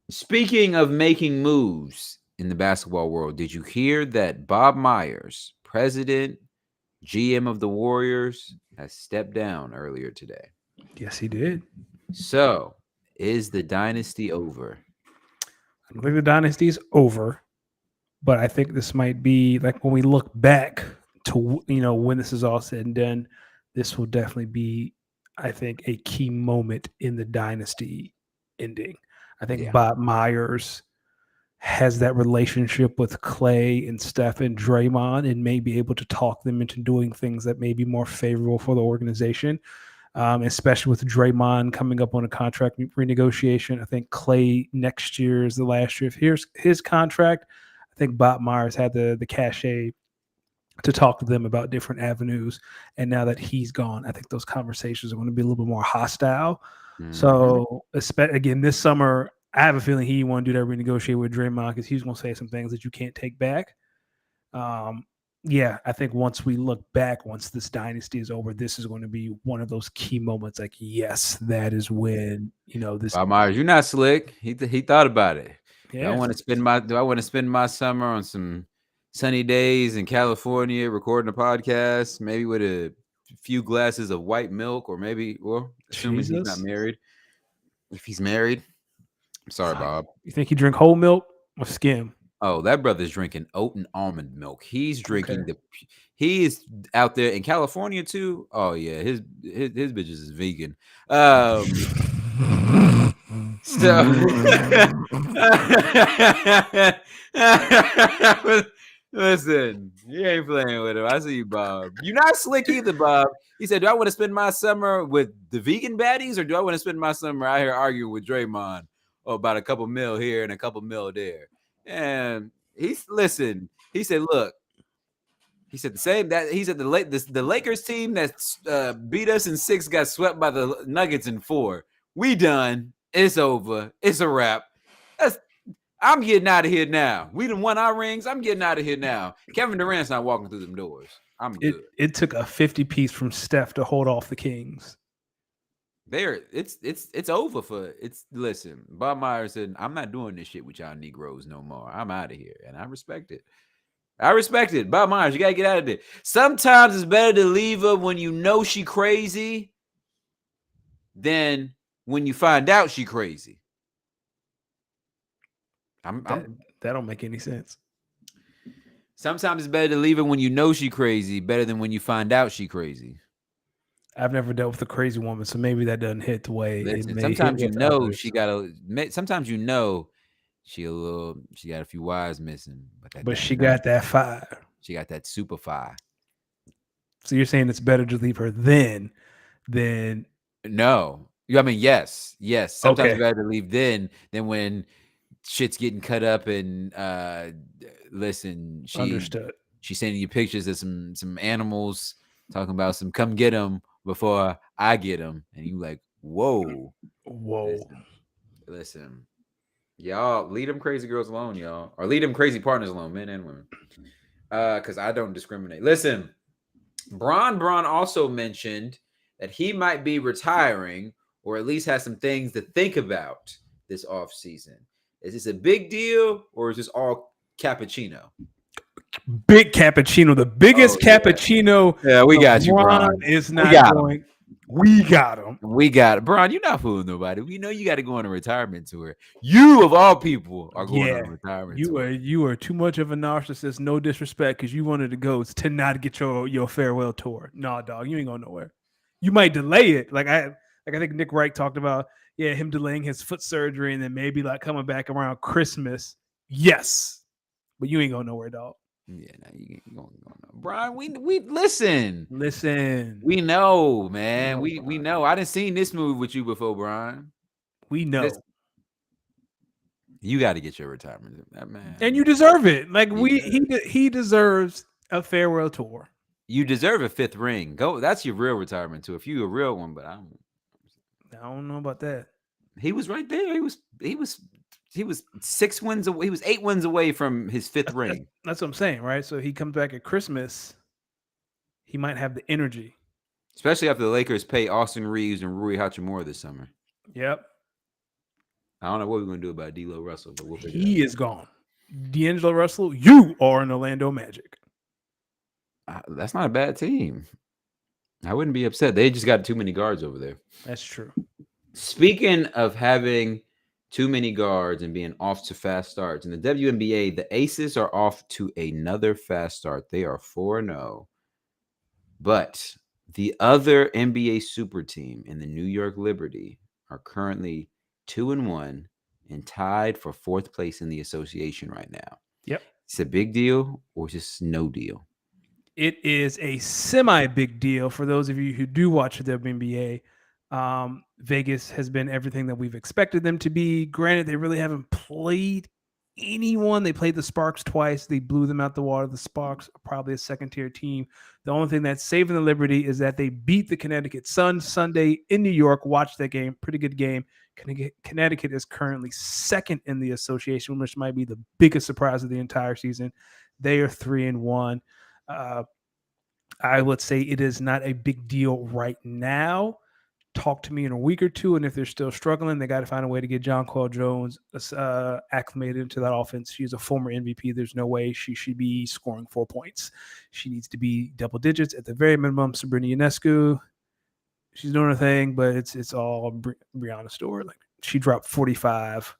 speaking of making moves in the basketball world, did you hear that Bob Myers, president, GM of the Warriors, has stepped down earlier today? Yes, he did. So, is the dynasty over? I don't think the dynasty's over, but I think this might be like when we look back to when this is all said and done, this will definitely be, I think, a key moment in the dynasty ending. I think Yeah. Bob Myers has that relationship with Clay and Steph and Draymond and may be able to talk them into doing things that may be more favorable for the organization, especially with Draymond coming up on a contract renegotiation. I think Clay next year is the last year of his contract. I think Bob Myers had the cachet to talk to them about different avenues. And now that he's gone, I think those conversations are going to be a little bit more hostile. Mhm. So, again, this summer, I have a feeling he want to do that renegotiate with Draymond because he's going to say some things that you can't take back. Yeah, I think once we look back, once this dynasty is over, this is going to be one of those key moments. Like, yes, that is when this. Bob Myers, you're not slick. He thought about it. Do I Yeah, want to spend my summer on some sunny days in California recording a podcast, maybe with a few glasses of white milk, or maybe, well, assuming he's not Jesus. married. If he's married, I'm sorry, Bob. You think he drink whole milk or skim? Oh, that brother's drinking oat and almond milk. He's Okay. drinking he is out there in California too. Oh yeah, his bitches is vegan. So listen, you ain't playing with him. I see you, Bob. You're not slick either, Bob. He said, "Do I want to spend my summer with the vegan baddies, or do I want to spend my summer out here arguing with Draymond about a couple mil here and a couple mil there?" And listen. He said, "Look." He said the same that he said the Lakers team that beat us in 6 got swept by the Nuggets in 4. We done. It's over. It's a wrap. I'm getting out of here now. We done won our rings. I'm getting out of here now. Kevin Durant's not walking through them doors. I'm It good. it took a 50 piece from Steph to hold off the Kings. It's over for it's listen. Bob Myers said, I'm not doing this shit with y'all Negroes no more. I'm out of here. And I respect it. Bob Myers, you gotta get out of there. Sometimes it's better to leave her when you know she crazy than when you find out she crazy. That don't make any sense. Sometimes it's better to leave her when you know she crazy, better than when you find out she crazy. I've never dealt with a crazy woman, so maybe that doesn't hit the way it Listen, may hit sometimes with others. she got a. Sometimes she got a few wires missing, but that But she thing nice. got that fire. She got that super fire. So you're saying it's better to leave her then than No, I mean yes. Sometimes okay, it's better to leave then than when shit's getting cut up and listen, understood. she's sending you pictures of some animals talking about some come get them before I get them, and you like, whoa, Whoa. listen, y'all leave them crazy girls alone, y'all, or leave them crazy partners alone, men and women, because I don't discriminate. Listen, Bron also mentioned that he might be retiring, or at least has some things to think about this off season. Is this a big deal, or is this all cappuccino? Big cappuccino, the biggest cappuccino. Yeah, we got you, LeBron Bron. is We not got him. going. We got him. We got it. Bron, you're not fooling nobody. We know you got to go on a retirement tour. You, of all people, are going on a retirement tour. You are too much of a narcissist. No disrespect, because you wanted to go to not get your farewell tour. Nah, dog, you ain't going nowhere. You might delay it. I think Nick Wright talked about, him delaying his foot surgery and then maybe like coming back around Christmas. Yes, but you ain't going nowhere, dog. Yeah, no, you going Brian. We listen. We know, man. We know. I didn't seen this movie with you before, Brian. We know. You got to get your retirement, man. And you deserve it. Like he deserves a farewell tour. You deserve a 5th ring. Go. That's your real retirement tour. If you a real one, but I don't know about that. He was right there. He was 6 wins away. He was 8 wins away from his 5th ring. That's what I'm saying, right? So he comes back at Christmas. He might have the energy, especially after the Lakers pay Austin Reeves and Rui Hachimura this summer. Yep. I don't know what we're gonna do about D'Lo Russell, but we'll figure he is gone. D'Angelo Russell, you are an Orlando Magic. That's not a bad team. I wouldn't be upset. They just got too many guards over there. That's true. Speaking of having too many guards and being off to fast starts, in the WNBA, the Aces are off to another fast start. They are 4-0. But the other NBA super team in the New York Liberty are currently 2-1 and tied for 4th place in the association right now. Yep. It's a big deal or just no deal? It is a semi-big deal for those of you who do watch the WNBA. Vegas has been everything that we've expected them to be. Granted, they really haven't played anyone. They played the Sparks twice. They blew them out the water. The Sparks are probably a second-tier team. The only thing that's saving the Liberty is that they beat the Connecticut Sun Sunday in New York. Watch that game. Pretty good game. Connecticut is currently 2nd in the association, which might be the biggest surprise of the entire season. They are 3-1. I would say it is not a big deal right now. Talk to me in a week or two, and if they're still struggling, they got to find a way to get Jonquel Jones acclimated into that offense. She's a former MVP. There's no way she should be scoring 4 points. She needs to be double digits at the very minimum. Sabrina Ionescu, she's doing her thing, but it's all Breanna Stewart. Like, she dropped 45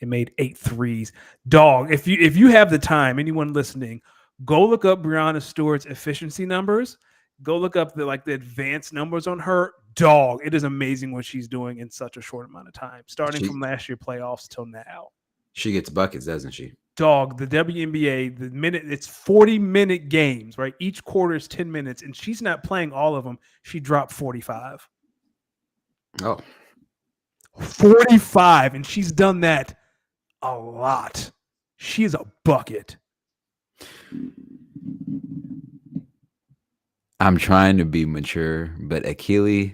and made 8 threes. Dog, if you have the time, anyone listening, go look up Breanna Stewart's efficiency numbers. Go look up the advanced numbers on her. Dog, it is amazing what she's doing in such a short amount of time, starting from last year playoffs till now. She gets buckets, doesn't she? Dog, the WNBA, it's 40-minute games, right? Each quarter is 10 minutes, and she's not playing all of them. She dropped 45. Oh. 45, and she's done that a lot. She's a bucket. I'm trying to be mature, but Achille,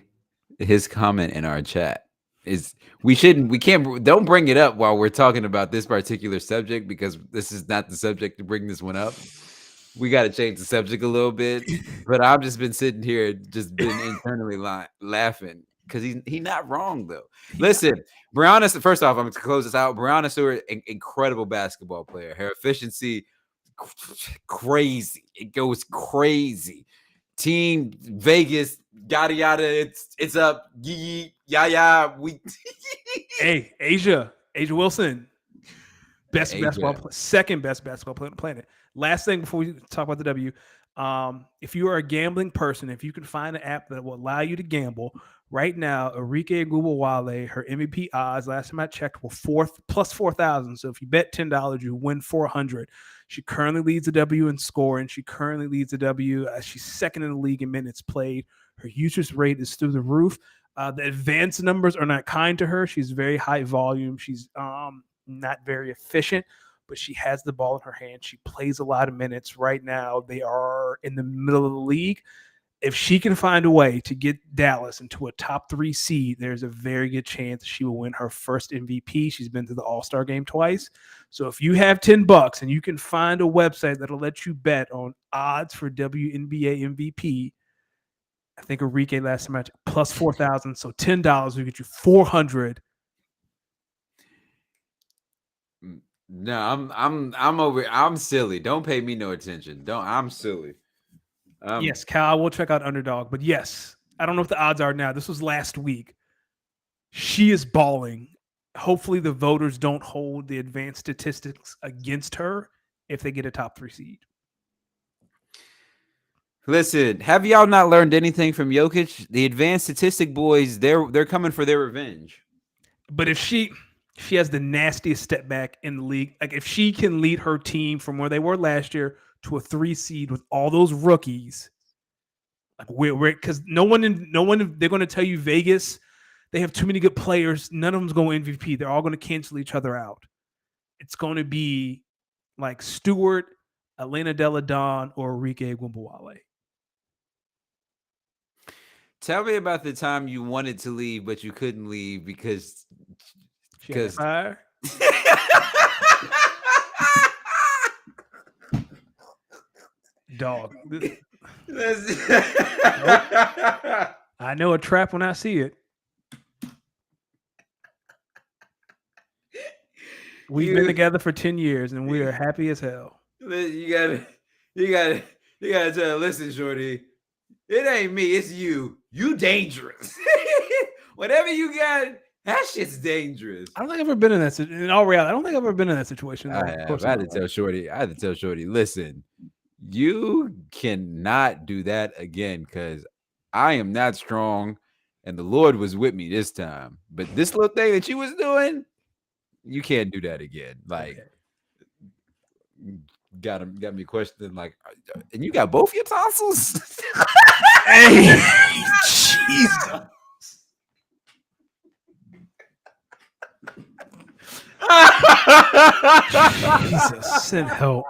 his comment in our chat is don't bring it up while we're talking about this particular subject, because this is not the subject to bring this one up. We got to change the subject a little bit, but I've just been sitting here, just been internally laughing because he's not wrong though. Listen, Breanna, first off, I'm going to close this out. Breanna Stewart, incredible basketball player. Her efficiency, crazy. It goes crazy. Team Vegas, yada yada. It's up. Yeah. We. Hey, A'ja Wilson, second best basketball player on the planet. Last thing before we talk about the W, If you are a gambling person, if you can find an app that will allow you to gamble, right now, Enrique Gubawale, her MVP odds, last time I checked, were plus 4,000. So if you bet $10, you win 400. She currently leads the W in scoring. She currently leads the W. She's second in the league in minutes played. Her usage rate is through the roof. The advanced numbers are not kind to her. She's very high volume. She's not very efficient, but she has the ball in her hand. She plays a lot of minutes. Right now, they are in the middle of the league. If she can find a way to get Dallas into a top 3 seed, there's a very good chance she will win her first MVP. She's been to the All-Star game twice. So if you have $10 and you can find a website that'll let you bet on odds for WNBA MVP, I think Enrique last match plus 4,000. So $10 will get you 400. No, I'm silly. Don't pay me no attention. I'm silly. Yes, Cal, we'll check out Underdog. But yes, I don't know what the odds are now. This was last week. She is balling. Hopefully the voters don't hold the advanced statistics against her if they get a top 3 seed. Listen, have y'all not learned anything from Jokic? The advanced statistic boys, they're coming for their revenge. But if she has the nastiest step back in the league, like if she can lead her team from where they were last year to a 3 seed with all those rookies, like we're because no one they're going to tell you Vegas, they have too many good players. None of them's going MVP. They're all going to cancel each other out. It's going to be like Stewart, Elena Delle Donne, or Enrique Gubawale. Tell me about the time you wanted to leave, but you couldn't leave because fire. Dog. I know a trap when I see it. We've been together for 10 years and we are happy as hell. You gotta tell. Listen, shorty, it ain't me, it's you. You dangerous. Whatever you got, that shit's dangerous. I don't think I've ever been in that. In all reality, I don't think I've ever been in that situation. I had to tell Shorty, listen, you cannot do that again because I am not strong and the Lord was with me this time. But this little thing that you was doing, you can't do that again. Like, got me questioning, like, and you got both your tonsils? Hey, Jesus. Jesus, send help.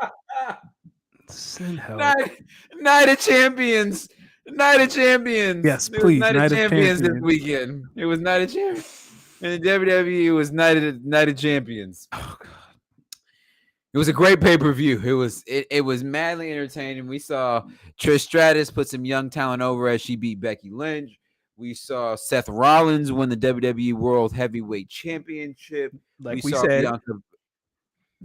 Send help. Night of Champions. Yes, please. Night of Champions this weekend. It was Night of Champions. And the WWE was Night of Champions. Oh, God. It was a great pay-per-view. It was madly entertaining. We saw Trish Stratus put some young talent over as she beat Becky Lynch. We saw Seth Rollins win the WWE World Heavyweight Championship. Like we said.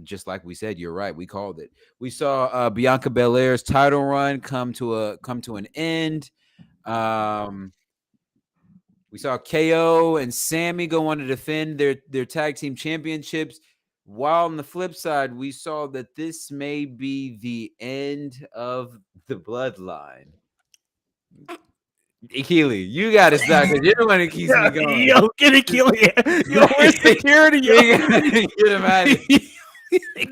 Just like we said, you're right. We called it. We saw Bianca Belair's title run come to an end. We saw KO and Sammy go on to defend their tag team championships. While on the flip side, we saw that this may be the end of the bloodline. Keely, you got to stop because you're the one that keeps me going. Yo, get it, Keely. Yo, where's security? Yo, get him out of here.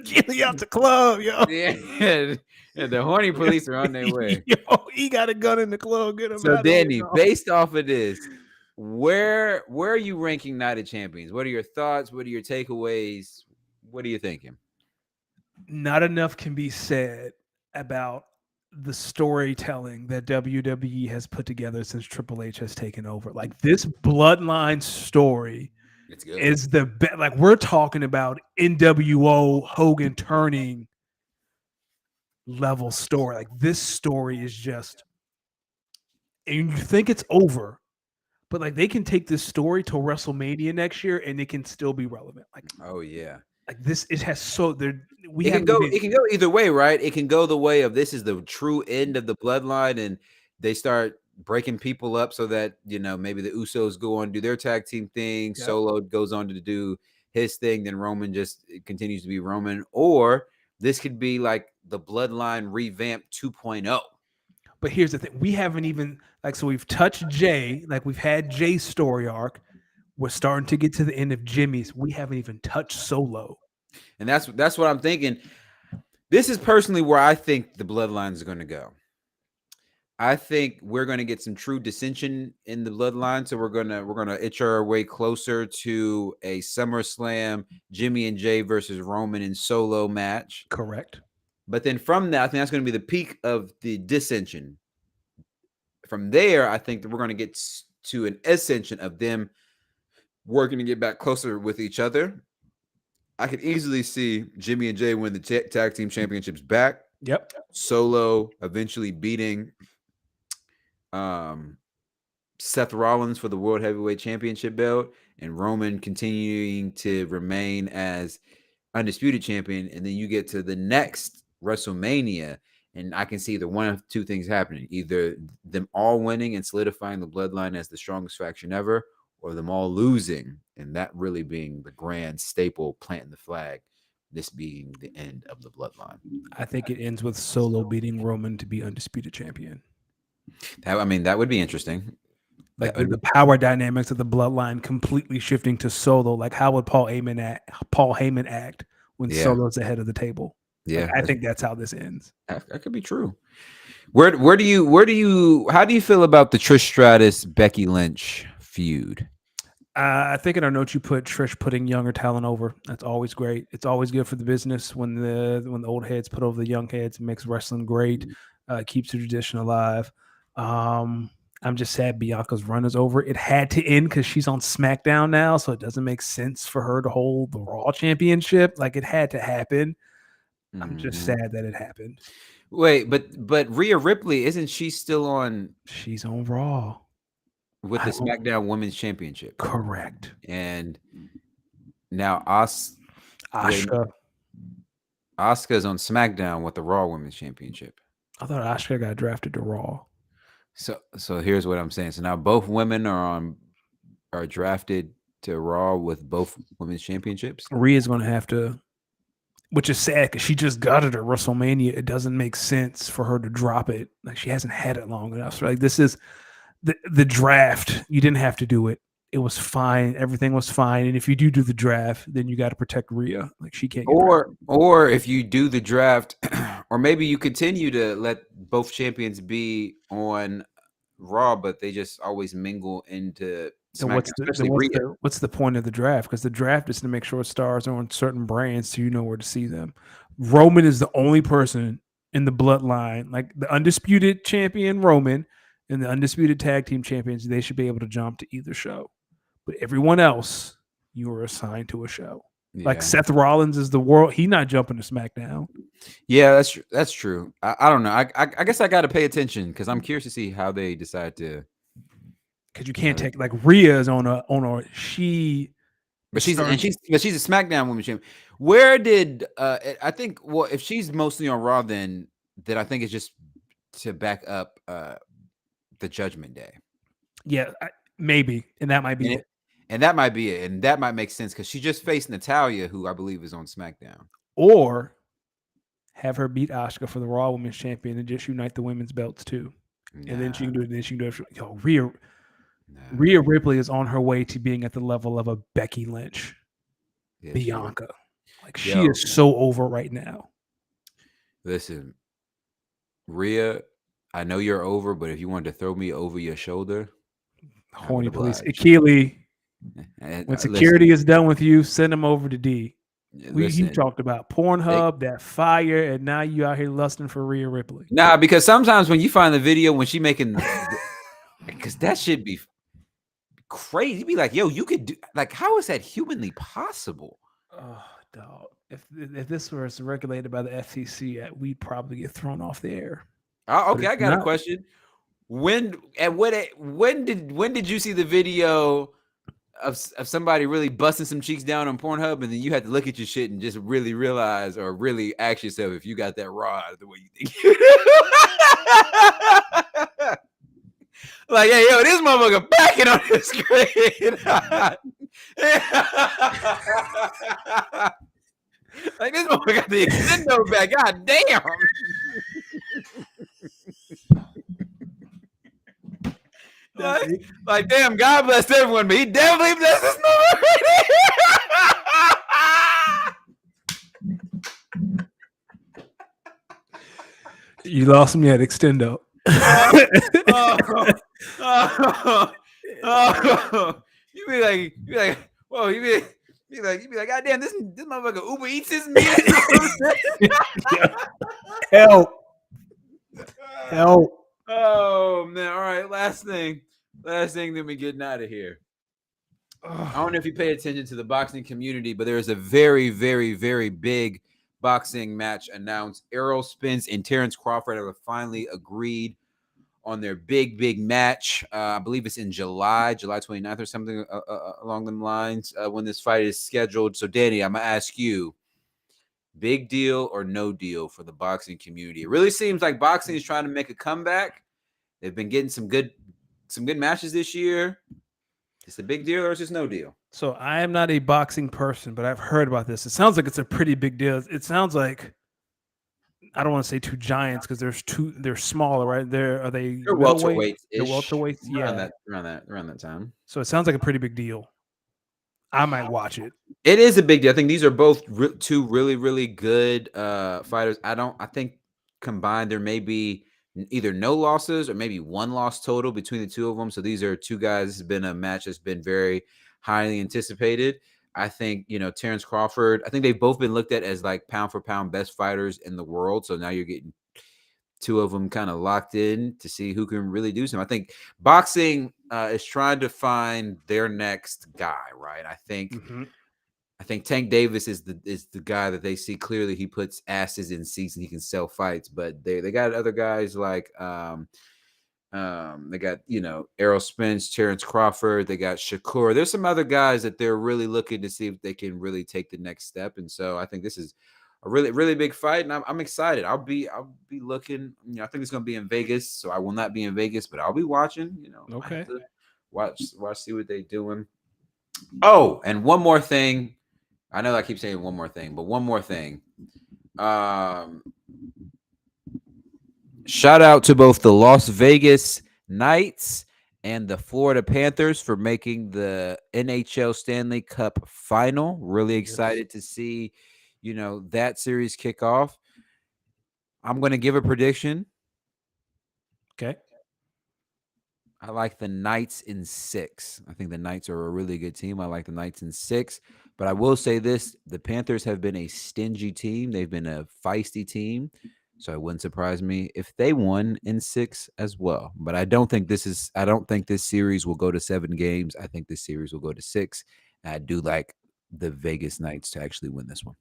Keely out the club, yo. Yeah, the horny police are on their way. Yo, he got a gun in the club. Get him so, out Danny, of here, based off of this, where are you ranking Night of Champions? What are your thoughts? What are your takeaways? What are you thinking? Not enough can be said about the storytelling that WWE has put together since Triple H has taken over. Like, this bloodline story is the best. Like, we're talking about NWO Hogan turning level story. Like, this story is just, and you think it's over, but like, they can take this story to WrestleMania next year and it can still be relevant. Like, oh yeah. Like, this, it has so there. It can go either way, right? It can go the way of this is the true end of the bloodline, and they start breaking people up so that maybe the Usos go on to do their tag team thing. Yep. Solo goes on to do his thing, then Roman just continues to be Roman. Or this could be like the bloodline revamp 2.0. But here's the thing: we haven't even like so we've touched Jay, like we've had Jay's story arc. We're starting to get to the end of Jimmy's. We haven't even touched Solo. And that's what I'm thinking. This is personally where I think the bloodlines are going to go. I think we're going to get some true dissension in the bloodline, so we're gonna itch our way closer to a SummerSlam Jimmy and Jay versus Roman and Solo match. Correct. But then from that, I think that's going to be the peak of the dissension. From there, I think that we're going to get to an ascension of them working to get back closer with each other. I could easily see Jimmy and Jay win the tag team championships back. Yep. Solo eventually beating Seth Rollins for the World Heavyweight Championship belt, and Roman continuing to remain as undisputed champion. And then you get to the next WrestleMania, and I can see either one of two things happening: either them all winning and solidifying the bloodline as the strongest faction ever, or them all losing, and that really being the grand staple, planting the flag, this being the end of the bloodline. I think it ends with Solo beating Roman to be undisputed champion. That would be interesting. Like the power dynamics of the bloodline completely shifting to Solo. Like how would Paul Heyman act when Solo's ahead of the table? Yeah, like, I think that's how this ends. That could be true. How do you feel about the Trish Stratus Becky Lynch feud? I think in our notes you put Trish putting younger talent over. That's always great. It's always good for the business when the old heads put over the young heads. It makes wrestling great. Keeps the tradition alive. I'm just sad Bianca's run is over. It had to end because she's on SmackDown now, so it doesn't make sense for her to hold the Raw Championship. Like it had to happen. I'm just sad that it happened. Wait, but Rhea Ripley, isn't she still on? She's on Raw with the SmackDown Women's Championship. Correct. And now Asuka's on SmackDown with the Raw Women's Championship. I thought Asuka got drafted to Raw. So here's what I'm saying. So now both women are drafted to Raw with both women's championships. Rhea's going to have to, which is sad because she just got it at WrestleMania. It doesn't make sense for her to drop it. Like she hasn't had it long enough. So like this is the draft. You didn't have to do it. It was fine. Everything was fine. And if you do the draft, then you got to protect Rhea. Like she can't. Or if you do the draft, or maybe you continue to let both champions be on Raw, but they just always mingle into. So what's the point of the draft? Because the draft is to make sure stars are on certain brands, so you know where to see them. Roman is the only person in the bloodline, like the undisputed champion Roman and the undisputed tag team champions. They should be able to jump to either show. But everyone else, you are assigned to a show. Yeah. Like Seth Rollins is the world. He's not jumping to SmackDown. Yeah, that's true. I don't know. I guess I got to pay attention because I'm curious to see how they decide to. Because you can't take like Rhea is on a she. But she's a SmackDown Women's Champion. Where did I think? Well, if she's mostly on Raw, then I think it's just to back up the Judgment Day. Yeah, maybe, and that might be it. And that might be it, and that might make sense because she just faced Natalya, who I believe is on SmackDown. Or have her beat Asuka for the Raw Women's Champion and just unite the women's belts too, and then she can do it. Then she can do it. Yo, Rhea Ripley is on her way to being at the level of a Becky Lynch, Bianca. Like she is so over right now. Listen, Rhea, I know you're over, but if you wanted to throw me over your shoulder, horny police, Akili. When security is done with you, send them over to D. You talked about Pornhub, that fire, and now you out here lusting for Rhea Ripley. Nah, because sometimes when you find the video when she making, because that should be crazy. You'd be like, yo, you could do, like, how is that humanly possible? Oh, dog. If this was regulated by the FCC, we'd probably get thrown off the air. Okay, I got a question. When did you see the video of somebody really busting some cheeks down on Pornhub, and then you had to look at your shit and just really realize or really ask yourself if you got that raw the way you think? Like, hey, yo, this motherfucker backing on the screen. Like, this motherfucker got the Nintendo back. God damn. Like, damn, God bless everyone, but he definitely blessed this number. You lost me at extendo. You be like, whoa, you be like, God damn, this motherfucker Uber Eats his meal. Help. Help. Oh man! All right, last thing, then we getting out of here. I don't know if you pay attention to the boxing community, but there's a very, very, very big boxing match announced. Errol Spence and Terrence Crawford have finally agreed on their big match. I believe it's in July 29th or something along them lines when this fight is scheduled. So, Danny, I'm going to ask you, big deal or no deal for the boxing community? It really seems like boxing is trying to make a comeback. They've been getting some good matches this year. Is it a big deal or is it just no deal? So I am not a boxing person, but I've heard about this. It sounds like it's a pretty big deal. It sounds like, I don't want to say two giants because they're smaller, right? They're welterweights. They're welterweights. Yeah, around that time. So it sounds like a pretty big deal. I might watch it. It is a big deal. I think these are both two really, really good fighters. I think combined there may be either no losses or maybe one loss total between the two of them. So these are two guys. This has been a match that's been very highly anticipated. I think, Terrence Crawford, I think they've both been looked at as like pound for pound best fighters in the world. So now you're getting two of them kind of locked in to see who can really do something. I think boxing is trying to find their next guy, right? I think Tank Davis is the guy that they see clearly. He puts asses in seats and he can sell fights. But they got other guys like they got Errol Spence, Terrence Crawford. They got Shakur. There's some other guys that they're really looking to see if they can really take the next step. And so I think this is a really, really big fight, and I'm excited. I'll be looking. I think it's going to be in Vegas, so I will not be in Vegas, but I'll be watching. Okay. Watch, see what they're doing. Oh, and one more thing. I know I keep saying one more thing, but one more thing. Shout out to both the Las Vegas Knights and the Florida Panthers for making the NHL Stanley Cup final. Really excited to see, that series kick off. I'm going to give a prediction. Okay. I like the Knights in 6. I think the Knights are a really good team. I like the Knights in 6. But I will say this, the Panthers have been a stingy team. They've been a feisty team. So it wouldn't surprise me if they won in 6 as well. But I don't think this series will go to 7 games. I think this series will go to 6. And I do like the Vegas Knights to actually win this one.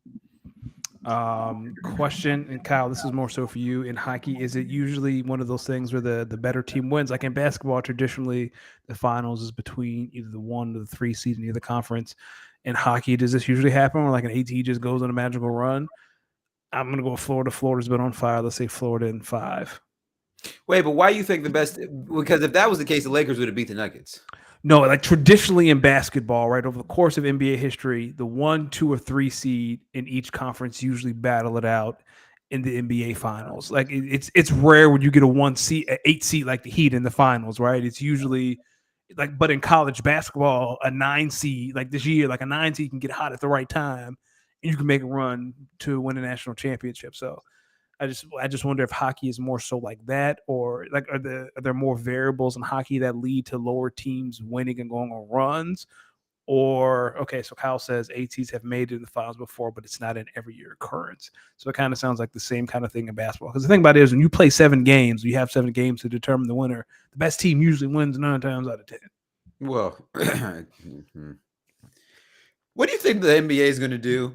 Question, and Kyle, this is more so for you. In hockey, is it usually one of those things where the better team wins? Like in basketball, traditionally the finals is between either the 1 or the 3 seed in either conference. In hockey, does this usually happen where like an AT just goes on a magical run? I'm going to go with Florida. Florida's been on fire. Let's say Florida in 5. Wait, but why do you think the best? Because if that was the case, the Lakers would have beat the Nuggets. No, like traditionally in basketball, right, over the course of NBA history, the 1, 2, or 3 seed in each conference usually battle it out in the NBA finals. Like it's rare when you get a 1 seed, an 8 seed like the Heat in the finals, right? It's usually like, but in college basketball, a 9 seed like this year, like a 9 seed can get hot at the right time. And you can make a run to win a national championship. So I just wonder if hockey is more so like that, or like are there more variables in hockey that lead to lower teams winning and going on runs? Or okay, so Kyle says ATs have made it in the finals before, but it's not an every year occurrence. So it kind of sounds like the same kind of thing in basketball. Because the thing about it is when you play 7 games, you have 7 games to determine the winner. The best team usually wins 9 times out of 10. Well, what do you think the NBA is going to do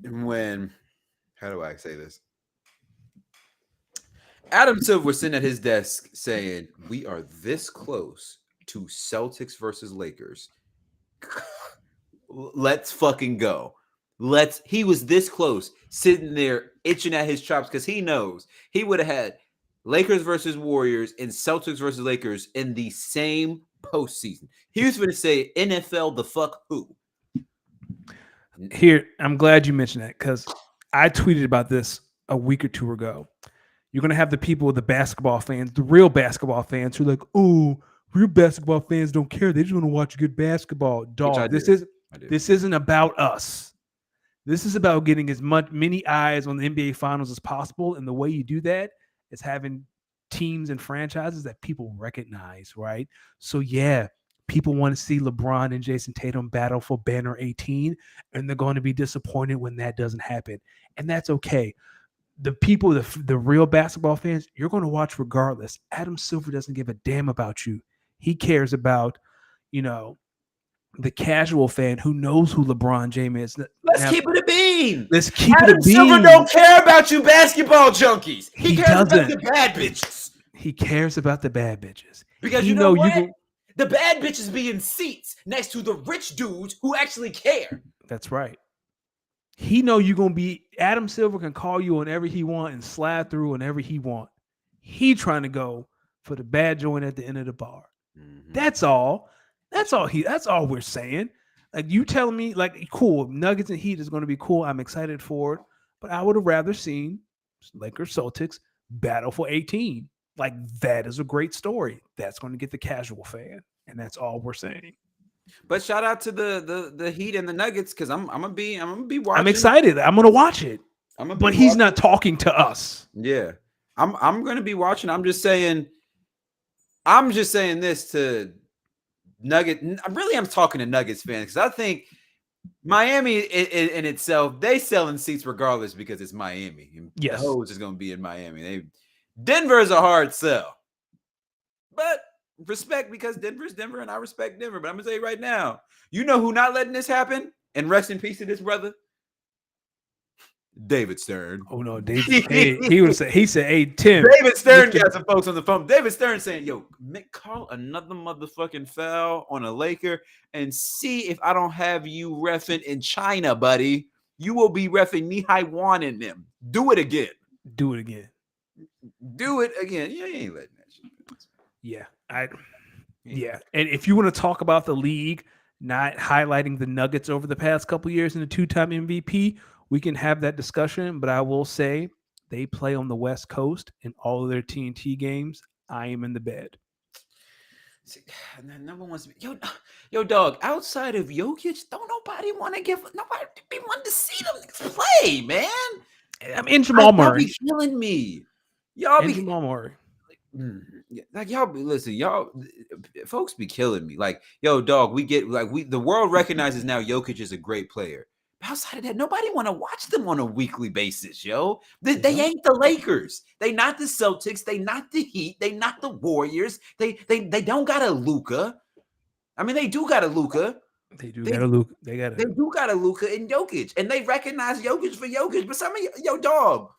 when, how do I say this? Adam Silver was sitting at his desk saying, we are this close to Celtics versus Lakers. Let's fucking go. He was this close, sitting there itching at his chops because he knows he would have had Lakers versus Warriors and Celtics versus Lakers in the same postseason. He was going to say NFL the fuck who. Here, I'm glad you mentioned that because I tweeted about this a week or 2 ago. You're going to have the people, the basketball fans, the real basketball fans who are like, oh, real basketball fans don't care. They just want to watch good basketball. I Dog, do. I do. this isn't about us. This is about getting as many eyes on the NBA Finals as possible, and the way you do that is having teams and franchises that people recognize, right? So yeah, people want to see LeBron and Jason Tatum battle for banner 18, and they're going to be disappointed when that doesn't happen, and that's okay. The people, the real basketball fans, you're going to watch regardless. Adam Silver doesn't give a damn about you. He cares about, you know, the casual fan who knows who LeBron James is. Let's keep it a bean. Let's keep Adam it a bean. Silver don't care about you basketball junkies. He cares about doesn't. the bad bitches. He cares about the bad bitches. Because He you know what? can- The bad bitches be in seats next to the rich dudes who actually care. That's right. He know you're gonna be. Adam Silver can call you whenever he want and slide through whenever he want. He trying to go for the bad joint at the end of the bar. That's all. That's all we're saying. Like, you telling me, like, cool, Nuggets and Heat is going to be cool. I'm excited for it, but I would have rather seen Lakers Celtics battle for 18. Like, that is a great story. That's going to get the casual fan, and that's all we're saying. But shout out to the Heat and the Nuggets, because I'm gonna be watching. I'm excited. I'm gonna watch it. But he's not talking to us. Yeah, I'm gonna be watching. I'm just saying this to Nugget. I'm talking to Nuggets fans, because I think Miami in itself, they selling seats regardless because it's Miami. And Yes. the hose is gonna be in Miami. Denver is a hard sell, but respect, because Denver's Denver, and I respect Denver. But I'm gonna tell you right now, you know who not letting this happen? And rest in peace to this brother, David Stern. Oh no, David. he said, "Hey Tim." David Stern got some folks on the phone. David Stern saying, "Yo, call another motherfucking foul on a Laker and see if I don't have you reffing in China, buddy. You will be reffing Mihai Wan in them. Do it again. Do it again. Do it again. Yeah, you ain't letting that shit happen. Yeah. And if you want to talk about the league not highlighting the Nuggets over the past couple years and the two-time MVP, we can have that discussion. But I will say they play on the West Coast in all of their TNT games. I am in the bed. Number one, yo, dog. Outside of Jokic, don't nobody want to be wanting to see them play, man. I'm in Jamal Murray. Y'all be killing me. Y'all be Jamal Murray. Like, y'all listen, y'all folks be killing me. Like, yo, dog, the world recognizes now Jokic is a great player. But outside of that, nobody want to watch them on a weekly basis, yo. They ain't the Lakers. They not the Celtics. They not the Heat. They not the Warriors. They don't got a Luka. I mean, they do got a Luka. They do got a Luka. They do got a Luka and Jokic, and they recognize Jokic for Jokic. But some of yo, dog.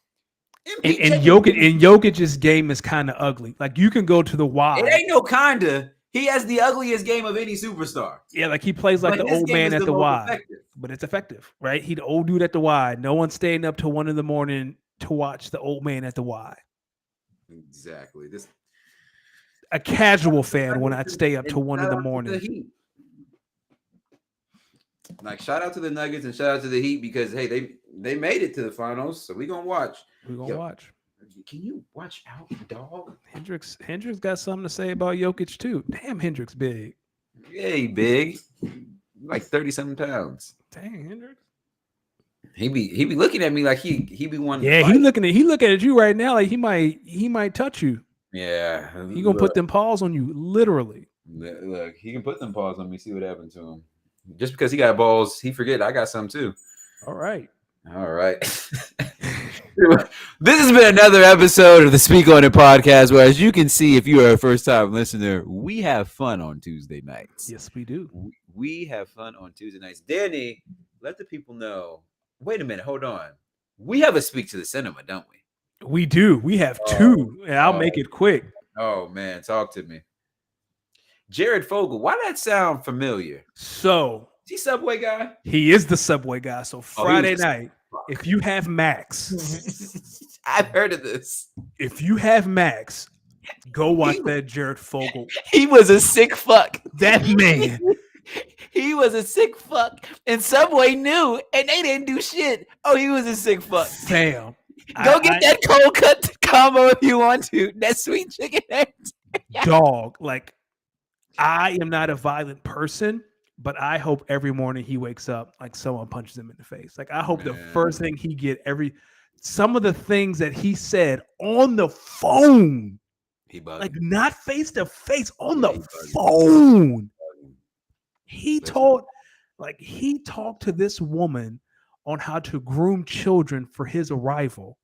And Jokic's game is kind of ugly. Like, you can go to the Y. It ain't no kinda. He has the ugliest game of any superstar. Yeah, like he plays like the old man at the Y. Effective. But it's effective, right? He the old dude at the Y. No one's staying up till 1 a.m. to watch the old man at the Y. Exactly. A casual fan will not stay up till 1 a.m. Like, shout out to the Nuggets and shout out to the Heat, because hey, they made it to the finals, so we're gonna watch. Watch. Can you watch out, dog? Hendricks got something to say about Jokic too. Damn, Hendricks big. Yeah, he big. Like 30-something pounds. Dang, Hendricks. He be looking at me like he be wanting. Yeah, he looking at you right now like he might touch you. Yeah, he gonna put them paws on you, literally. Look, he can put them paws on me. See what happened to him. Just because he got balls, he forget I got some too. All right. This has been another episode of the Speak On It podcast, where, as you can see, if you are a first-time listener, we have fun on Tuesday nights. Yes, we do. We have fun on Tuesday nights. Danny, let the people know. Wait a minute. Hold on. We have a Speak to the Cinema, don't we? We do. We have two, and I'll make it quick. Oh, man. Talk to me. Jared Fogle. Why that sound familiar? So, is he Subway guy? He is the Subway guy. So Friday night, if you have Max, I've heard of this. If you have Max, go watch that Jared Fogle. He was a sick fuck. That man. He was a sick fuck. And Subway knew, and they didn't do shit. Oh, he was a sick fuck. Sam. Go get that cold cut combo if you want to. That sweet chicken. Dog. Like, I am not a violent person, but I hope every morning he wakes up like someone punches him in the face. Like I hope the first thing he get some of the things that he said on the phone, He bugged. like not face to face, on Yeah, the he bugged. phone. He Listen. he talked to this woman on how to groom children for his arrival,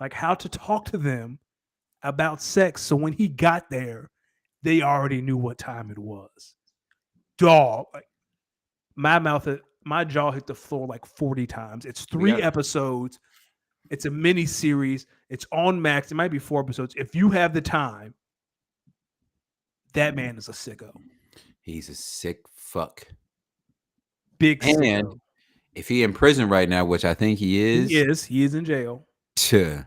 like how to talk to them about sex. So when he got there, they already knew what time it was. Dog, like my jaw hit the floor like 40 times. It's 3 episodes. It's a mini series. It's on Max. It might be 4 episodes. If you have the time, that man is a sicko. He's a sick fuck. Big And sicko. if he in prison right now, which I think he is, He is in jail. I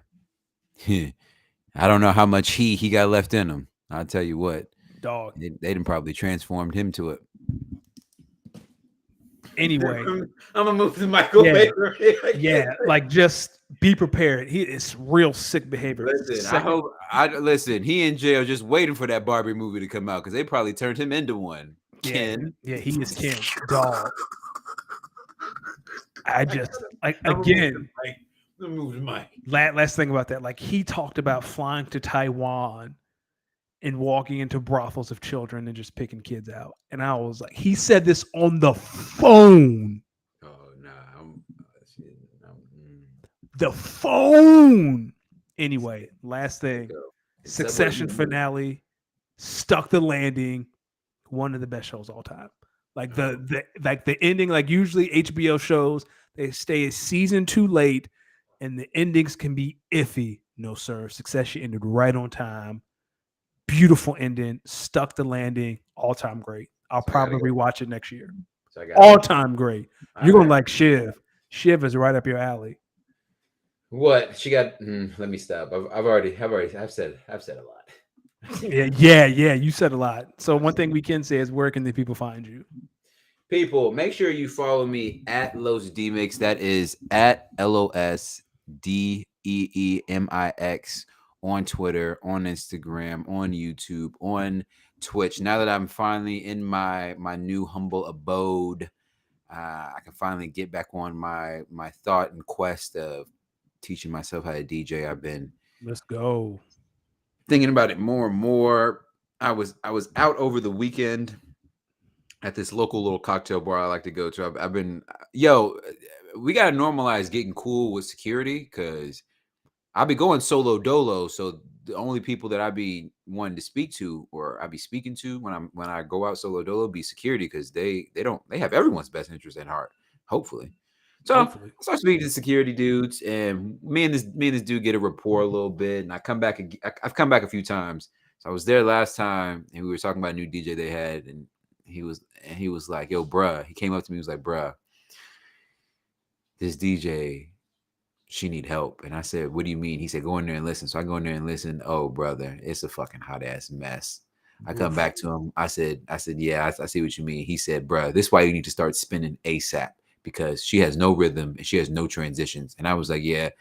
don't know how much he got left in him. I'll tell you what, Dog. they done probably transformed him to it. Anyway, I'm gonna move the microwave. Yeah, like just be prepared. It's real sick behavior. Listen. He in jail just waiting for that Barbie movie to come out because they probably turned him into one. Ken. Yeah, he is Ken. Dog. I just like again. Move the mic. Last thing about that, like he talked about flying to Taiwan and walking into brothels of children and just picking kids out. And I was like, he said this on the phone. Oh, no. The phone. Anyway, last thing. Succession finale. Stuck the landing. One of the best shows all time. Like the ending, like usually HBO shows, they stay a season too late and the endings can be iffy. No, sir. Succession ended right on time. Beautiful ending, stuck the landing, all-time great. I'll probably rewatch it next year. All-time great. You're gonna like Shiv. Shiv is right up your alley. What she got? Let me stop. I've said a lot. yeah. You said a lot. So one thing we can say is, where can the people find you? People, make sure you follow me at Los Demix. That is at LOSDEEEMIX on Twitter, on Instagram, on YouTube, on Twitch. Now that I'm finally in my new humble abode, I can finally get back on my thought and quest of teaching myself how to DJ. I've been thinking about it more and more. I was out over the weekend at this local little cocktail bar I like to go to. I've been, we got to normalize getting cool with security because I'll be going solo dolo. So the only people that I be wanting to speak to or I be speaking to when I go out solo dolo be security because they have everyone's best interest at heart, hopefully. So I start speaking to security dudes, and me and this dude get a rapport a little bit, and I've come back a few times. So I was there last time, and we were talking about a new DJ they had, and he was like, "Yo, bruh." He came up to me, he was like, "Bruh, this DJ, she need help." And I said, "What do you mean?" He said, "Go in there and listen." So I go in there and listen. Oh, brother, it's a fucking hot ass mess. I come back to him. I said, "Yeah, I see what you mean." He said, "Bruh, this is why you need to start spinning ASAP. Because she has no rhythm and she has no transitions." And I was like, "Yeah."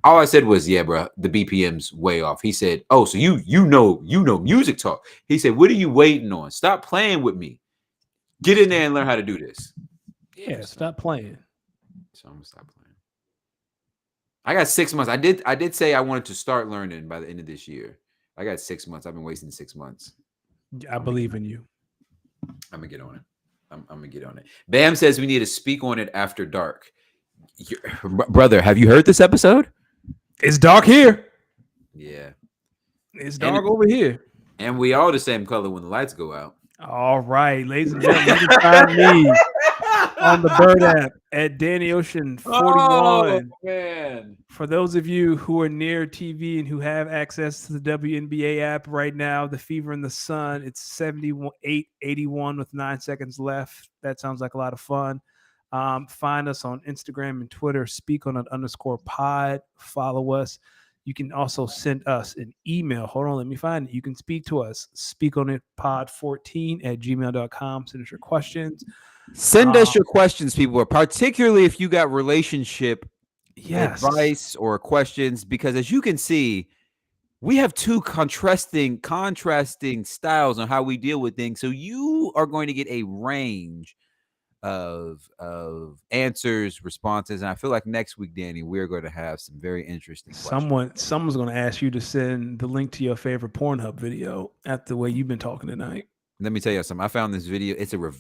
All I said was, "Yeah, bro, the BPM's way off." He said, "Oh, so you know music talk." He said, "What are you waiting on? Stop playing with me. Get in there and learn how to do this." Yeah, stop playing. So I'm gonna stop playing. I got 6 months. I did say I wanted to start learning by the end of this year. I got 6 months. I've been wasting 6 months. I believe in you. I'm gonna get on it. I'm gonna get on it. Bam says we need to speak on it after dark. Brother, have you heard this episode? It's dark here. Yeah. It's dark over here. And we all the same color when the lights go out. All right, ladies and gentlemen, you can find me on the Bird app at Danny Ocean 41. Oh, man. For those of you who are near TV and who have access to the WNBA app right now, the Fever in the Sun, it's 78-81 with 9 seconds left. That sounds like a lot of fun. Find us on Instagram and Twitter, speakonit_pod. Follow us. You can also send us an email. Hold on, let me find it. You can speak to us, speakonitpod14@gmail.com. Send us your questions. Send us your questions, people, particularly if you got relationship advice or questions, because as you can see, we have two contrasting styles on how we deal with things. So you are going to get a range of answers, responses, and I feel like next week, Danny, we're going to have some very interesting questions. Someone's going to ask you to send the link to your favorite Pornhub video after the way you've been talking tonight. Let me tell you something. I found this video. It's a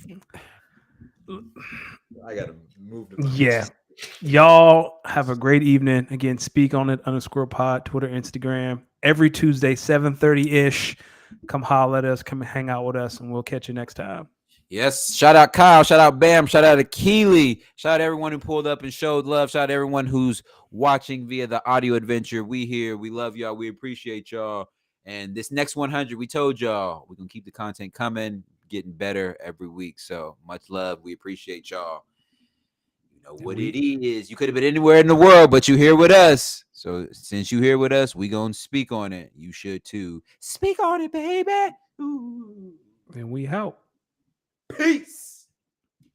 I gotta move the Yeah. Y'all have a great evening. Again, Speak On It _pod, Twitter, Instagram. Every Tuesday, 7:30-ish. Come holler at us. Come hang out with us, and we'll catch you next time. Yes. Shout out Kyle. Shout out Bam. Shout out to Keely. Shout out everyone who pulled up and showed love. Shout out everyone who's watching via the audio adventure. We here. We love y'all. We appreciate y'all. And this next 100, we told y'all we're gonna keep the content coming, getting better every week. So much love. We appreciate y'all. You know what it is. You could have been anywhere in the world, but you here with us. So since you here with us, we gonna speak on it. You should too. Speak on it, baby. Ooh. And we out. Peace.